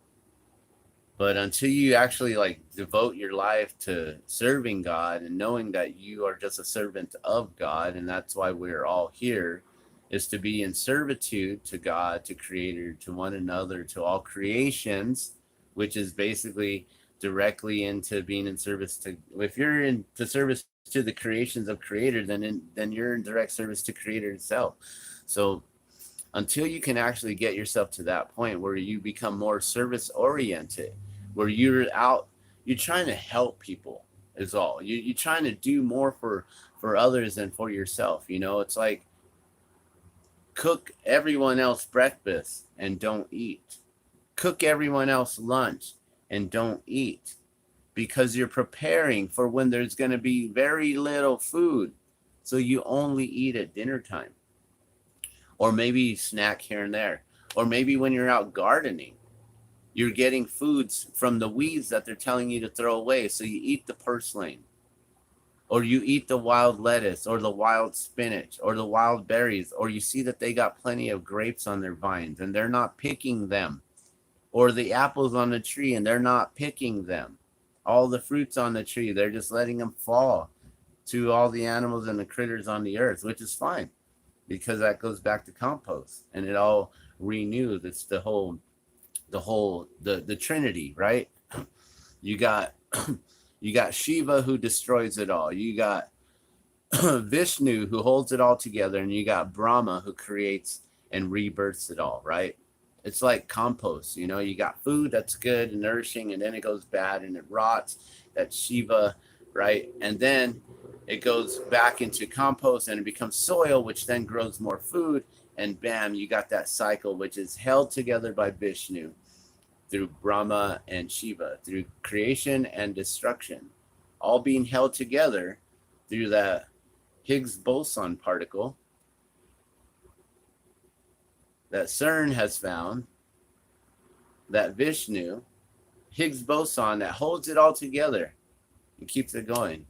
But until you actually like devote your life to serving God and knowing that you are just a servant of God, and that's why we're all here, is to be in servitude to God, to Creator, to one another, to all creations, which is basically directly into being in service to. If you're into service to the creations of Creator, then you're in direct service to Creator itself. So until you can actually get yourself to that point where you become more service oriented, where you're trying to help people is all. You're trying to do more for others than for yourself. It's like cook everyone else breakfast and don't eat. Cook everyone else lunch and don't eat, because you're preparing for when there's going to be very little food. So you only eat at dinner time. Or maybe snack here and there. Or maybe when you're out gardening, you're getting foods from the weeds that they're telling you to throw away. So you eat the purslane. Or you eat the wild lettuce or the wild spinach or the wild berries. Or you see that they got plenty of grapes on their vines and they're not picking them. Or the apples on the tree and they're not picking them. All the fruits on the tree, they're just letting them fall to all the animals and the critters on the earth, which is fine, because that goes back to compost and it all renews. It's the Trinity, right? You got Shiva, who destroys it all. You got Vishnu, who holds it all together, and you got Brahma, who creates and rebirths it all, right? It's like compost. You got food that's good and nourishing, and then it goes bad and it rots. That's Shiva, right? And then it goes back into compost and it becomes soil, which then grows more food. And bam, you got that cycle, which is held together by Vishnu through Brahma and Shiva, through creation and destruction, all being held together through that Higgs boson particle that CERN has found, that Vishnu, Higgs boson that holds it all together and keeps it going.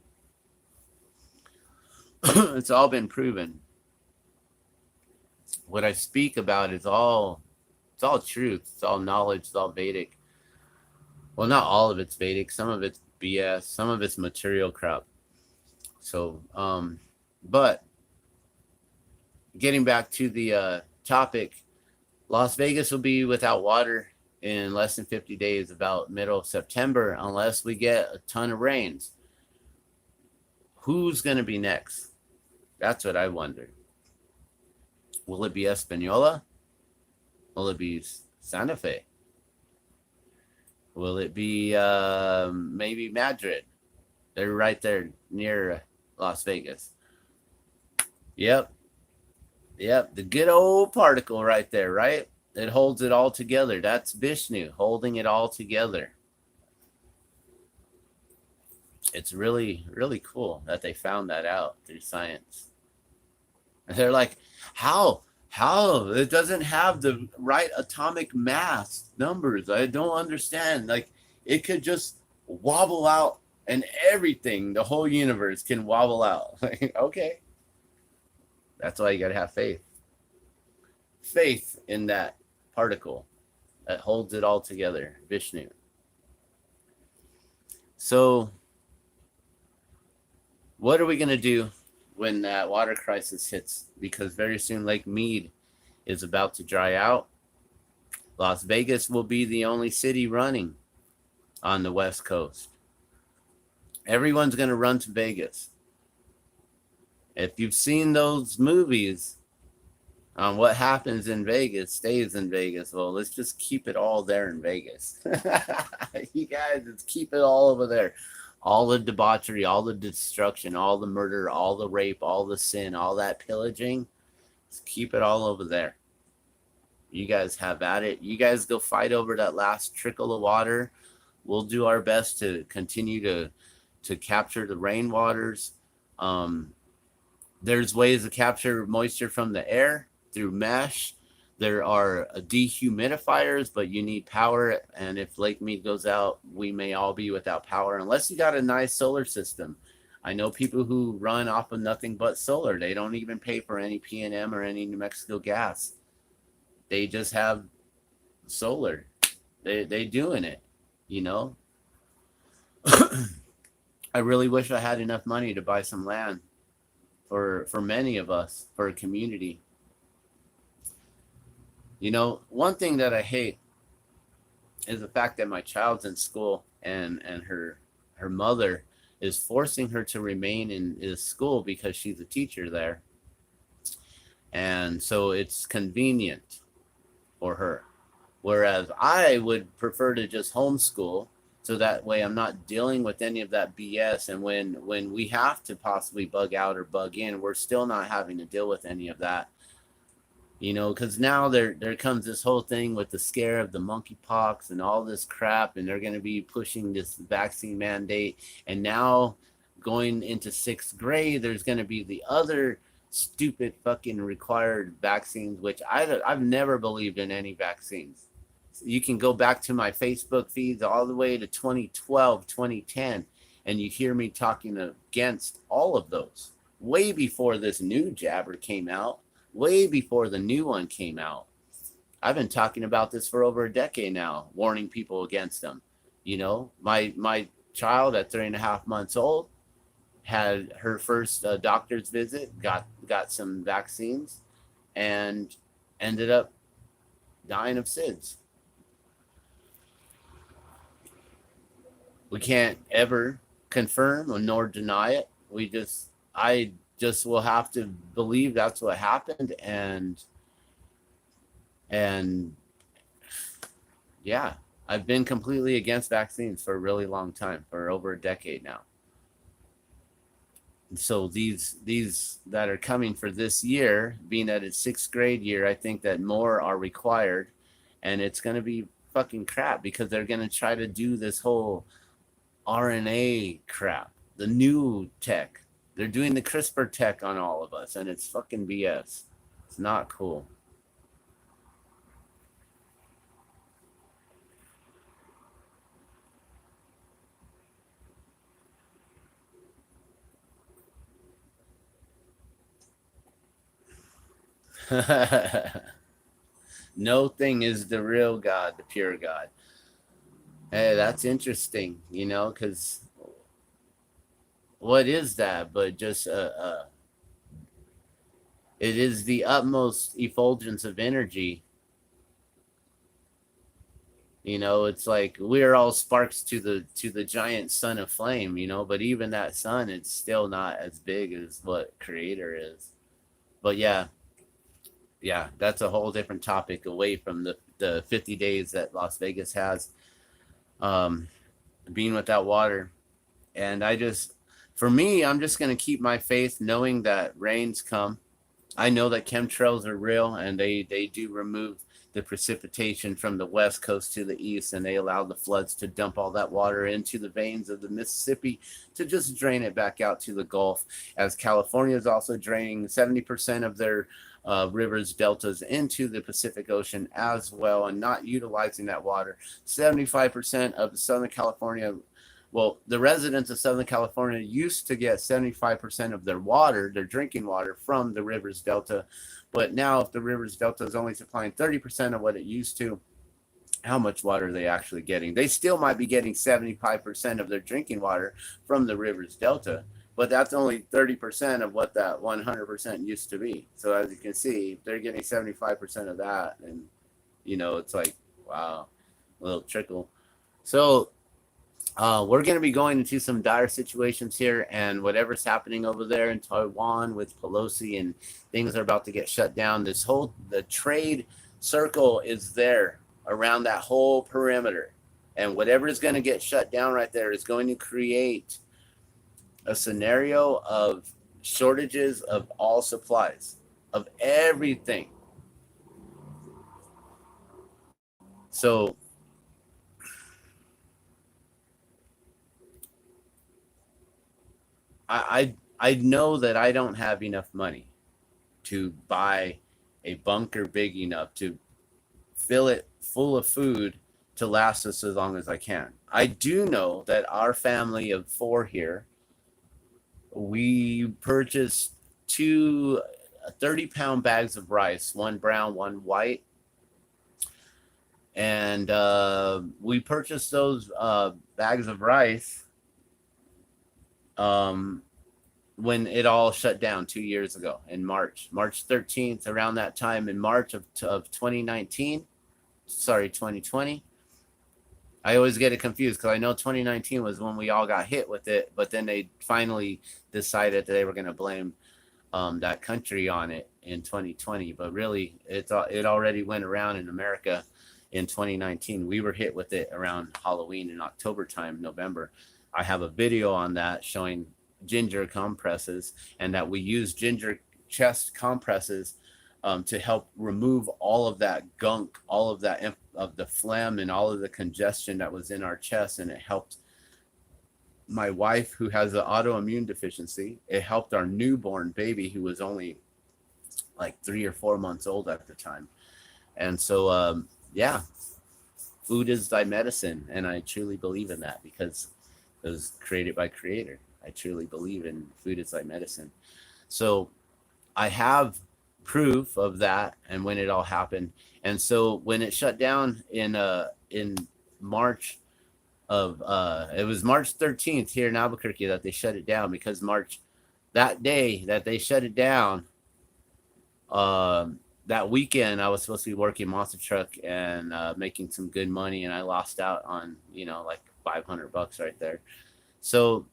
It's all been proven. What I speak about is it's all truth. It's all knowledge. It's all Vedic. Well, not all of it's Vedic. Some of it's BS. Some of it's material crap. So, but getting back to the topic, Las Vegas will be without water in less than 50 days, about middle of September, unless we get a ton of rains. Who's going to be next? That's what I wonder. Will it be Espanola? Will it be Santa Fe? Will it be maybe Madrid? They're right there near Las Vegas. Yep. The good old particle right there, right? It holds it all together. That's Vishnu holding it all together. It's really, really cool that they found that out through science. And they're like, how? It doesn't have the right atomic mass numbers. I don't understand. Like, it could just wobble out and everything, the whole universe can wobble out. Like, okay. That's why you got to have faith. Faith in that particle that holds it all together, Vishnu. So, what are we going to do when that water crisis hits? Because very soon Lake Mead is about to dry out. Las Vegas will be the only city running on the West Coast. Everyone's going to run to Vegas. If you've seen those movies on what happens in Vegas stays in Vegas, well, let's just keep it all there in Vegas. You guys, let's keep it all over there. All the debauchery, all the destruction, all the murder, all the rape, all the sin, all that pillaging, let's keep it all over there. You guys have at it. You guys go fight over that last trickle of water. We'll do our best to continue to capture the rainwaters. There's ways to capture moisture from the air through mesh. There are dehumidifiers, but you need power. And if Lake Mead goes out, we may all be without power unless you got a nice solar system. I know people who run off of nothing but solar. They don't even pay for any P&M or any New Mexico gas. They just have solar. They doing it, you know. I really wish I had enough money to buy some land for many of us, for a community. You know, one thing that I hate is the fact that my child's in school and her mother is forcing her to remain in this school because she's a teacher there. And so it's convenient for her. Whereas I would prefer to just homeschool so that way I'm not dealing with any of that BS. And when we have to possibly bug out or bug in, we're still not having to deal with any of that. You know, because now there comes this whole thing with the scare of the monkeypox and all this crap, and they're going to be pushing this vaccine mandate. And now going into sixth grade, there's going to be the other stupid fucking required vaccines, which I've never believed in any vaccines. You can go back to my Facebook feeds all the way to 2012, 2010, and you hear me talking against all of those way before this new jabber came out. Way before the new one came out. I've been talking about this for over a decade now, warning people against them. You know, my child at 3.5 months old had her first doctor's visit, got some vaccines, and ended up dying of SIDS. We can't ever confirm nor deny it. I just will have to believe that's what happened. And yeah, I've been completely against vaccines for a really long time, for over a decade now. And so these that are coming for this year, being that it's sixth grade year, I think that more are required, and it's going to be fucking crap because they're going to try to do this whole RNA crap, the new tech. They're doing the CRISPR tech on all of us, and it's fucking BS. It's not cool. No thing is the real God, the pure God. Hey, that's interesting, you know, because what is that but just it is the utmost effulgence of energy. You know, it's like we're all sparks to the giant sun of flame, you know, but even that sun, it's still not as big as what creator is. But yeah, that's a whole different topic away from the 50 days that Las Vegas has, um being without water. And for me, I'm just going to keep my faith knowing that rains come. I know that chemtrails are real, and they do remove the precipitation from the west coast to the east, and they allow the floods to dump all that water into the veins of the Mississippi to just drain it back out to the Gulf, as California is also draining 70% of their rivers, deltas into the Pacific Ocean as well, and not utilizing that water. 75% of Southern California, well, the residents of Southern California used to get 75% of their water, their drinking water, from the river's delta. But now, if the river's delta is only supplying 30% of what it used to, how much water are they actually getting? They still might be getting 75% of their drinking water from the river's delta, but that's only 30% of what that 100% used to be. So as you can see, they're getting 75% of that, and you know, it's like, wow, a little trickle. So we're going to be going into some dire situations here, and whatever's happening over there in Taiwan with Pelosi, and things are about to get shut down. The trade circle is there around that whole perimeter, and whatever is going to get shut down right there is going to create a scenario of shortages of all supplies, of everything. So I know that I don't have enough money to buy a bunker big enough to fill it full of food to last us as long as I can. I do know that our family of 4 here, we purchased 2 30-pound bags of rice, one brown, one white. And we purchased those bags of rice when it all shut down 2 years ago in March 13th, around that time in March of 2019, sorry, 2020. I always get it confused because I know 2019 was when we all got hit with it, but then they finally decided that they were going to blame that country on it in 2020. But really, it already went around in America in 2019. We were hit with it around Halloween in October time, November. I have a video on that showing ginger compresses, and that we use ginger chest compresses to help remove all of that gunk, all of that of the phlegm and all of the congestion that was in our chest. And it helped my wife, who has an autoimmune deficiency. It helped our newborn baby, who was only like 3 or 4 months old at the time. And so yeah, food is thy medicine, and I truly believe in that because it was created by Creator. I truly believe in food is thy medicine. So I have proof of that and when it all happened. And so when it shut down in March of it was March 13th here in Albuquerque that they shut it down, because that day that they shut it down, that weekend I was supposed to be working monster truck and making some good money, and I lost out on like $500 right there. So,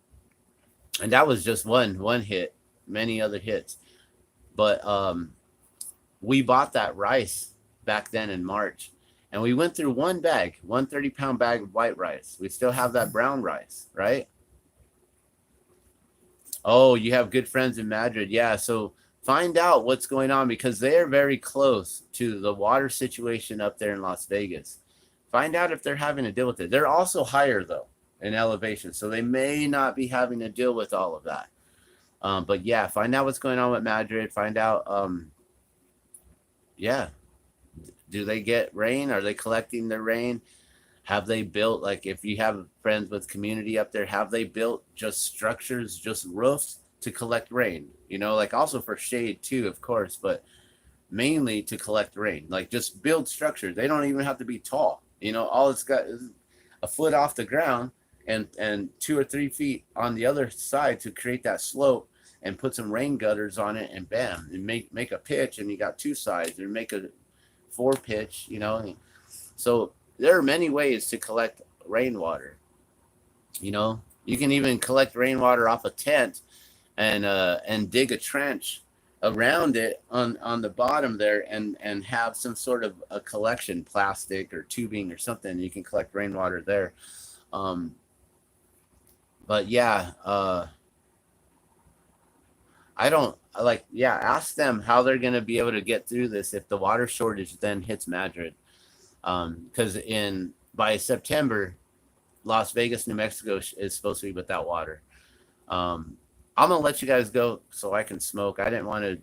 and that was just one hit, many other hits. But we bought that rice back then in March, and we went through one 30-pound bag of white rice. We still have that brown rice, right? Oh, you have good friends in Madrid. Yeah, so find out what's going on, because they are very close to the water situation up there in Las Vegas. Find out if they're having to deal with it. They're also higher, though, in elevation, so they may not be having to deal with all of that. But yeah, find out what's going on with Madrid. Find out, yeah, do they get rain? Are they collecting their rain? Have they built, like, if you have friends with community up there, have they built just structures, just roofs to collect rain? Like also for shade too, of course, but mainly to collect rain. Like just build structures. They don't even have to be tall. All it's got is a foot off the ground and 2 or 3 feet on the other side to create that slope, and put some rain gutters on it, and bam, and make a pitch, and you got 2 sides, or make a 4 pitch, So there are many ways to collect rainwater. You can even collect rainwater off a tent and dig a trench around it on the bottom there, and have some sort of a collection, plastic or tubing or something. You can collect rainwater there. But yeah, ask them how they're going to be able to get through this if the water shortage then hits Madrid. Because by September, Las Vegas, New Mexico is supposed to be without water. I'm going to let you guys go so I can smoke. I didn't want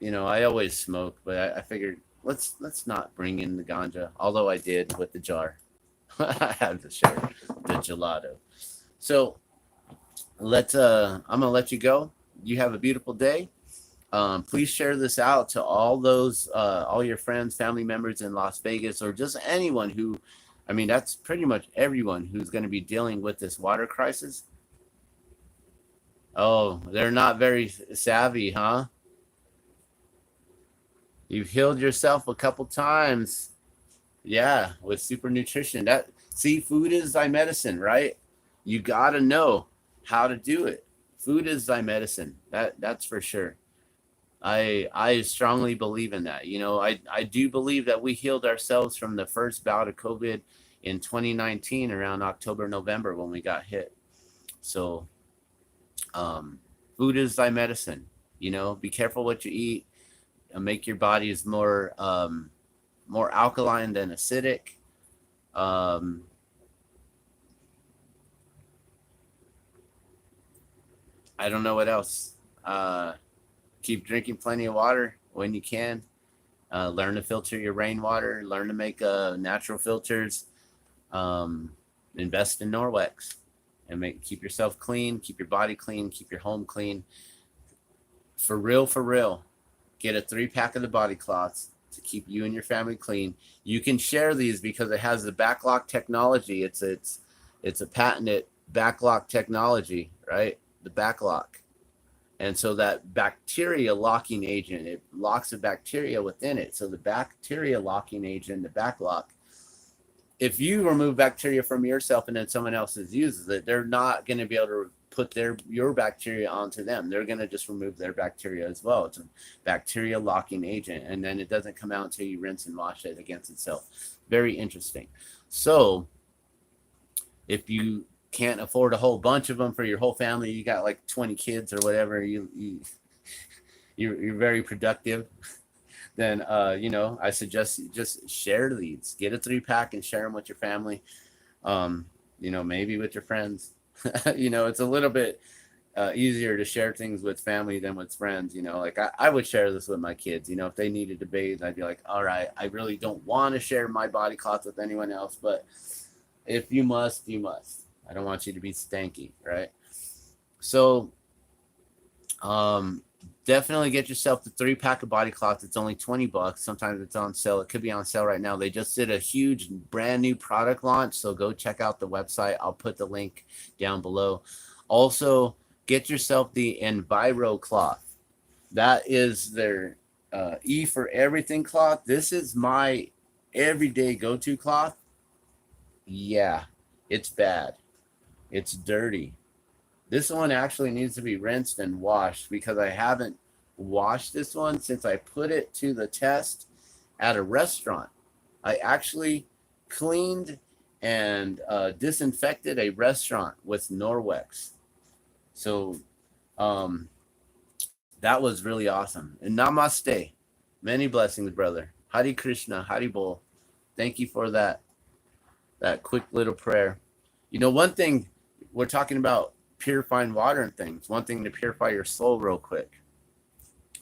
to, I always smoke, but I figured let's not bring in the ganja, although I did with the jar. I had to share the gelato. So I'm going to let you go. You have a beautiful day. Please share this out to all your friends, family members in Las Vegas, or just anyone who, that's pretty much everyone who's going to be dealing with this water crisis. Oh, they're not very savvy, huh? You've healed yourself a couple times. Yeah, with super nutrition. Food is thy medicine, right? You got to know how to do it. Food is thy medicine. That's for sure. I strongly believe in that. I do believe that we healed ourselves from the first bout of COVID in 2019 around October, November, when we got hit. So food is thy medicine. Be careful what you eat, and make your bodies more alkaline than acidic. I don't know what else. Keep drinking plenty of water when you can. Learn to filter your rainwater. Learn to make natural filters. Invest in Norwex, and keep yourself clean. Keep your body clean. Keep your home clean. For real. Get a 3-pack of the body cloths to keep you and your family clean. You can share these because it has the backlock technology. It's a patented backlock technology, right? The backlock. And so that bacteria locking agent, it locks the bacteria within it. So the bacteria locking agent, the backlock, if you remove bacteria from yourself and then someone else uses it, they're not going to be able to put your bacteria onto them. They're going to just remove their bacteria as well. It's a bacteria locking agent, and then it doesn't come out until you rinse and wash it against itself. Very interesting. So if you can't afford a whole bunch of them for your whole family, you got like 20 kids or whatever, you're very productive, then I suggest you just share these. Get a 3-pack and share them with your family, maybe with your friends. It's a little bit easier to share things with family than with friends. Like I would share this with my kids. If they needed to bathe, I'd be like, all right, I really don't want to share my body cloth with anyone else, but if you must, you must. I don't want you to be stanky, right? So definitely get yourself the 3-pack of body cloth. It's only $20. Sometimes it's on sale. It could be on sale right now. They just did a huge brand new product launch, so go check out the website. I'll put the link down below. Also, get yourself the Enviro cloth. That is their E for everything cloth. This is my everyday go-to cloth. Yeah, it's bad. It's dirty. This one actually needs to be rinsed and washed because I haven't washed this one since I put it to the test at a restaurant. I actually cleaned and disinfected a restaurant with Norwex. So that was really awesome. And namaste. Many blessings, brother. Hare Krishna, Hare Bol. Thank you for that quick little prayer. One thing, we're talking about purifying water and things. One thing to purify your soul real quick.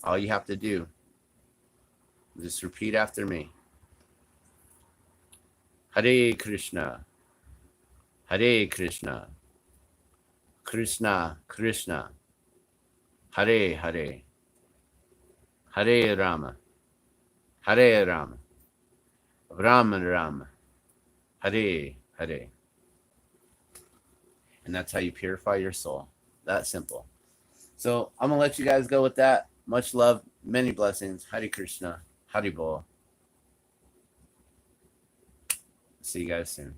All you have to do, just repeat after me. Hare Krishna. Hare Krishna. Krishna Krishna. Hare Hare. Hare Rama. Hare Rama. Rama Rama. Hare Hare. And that's how you purify your soul. That simple. So I'm going to let you guys go with that. Much love. Many blessings. Hare Krishna. Hare Bol. See you guys soon.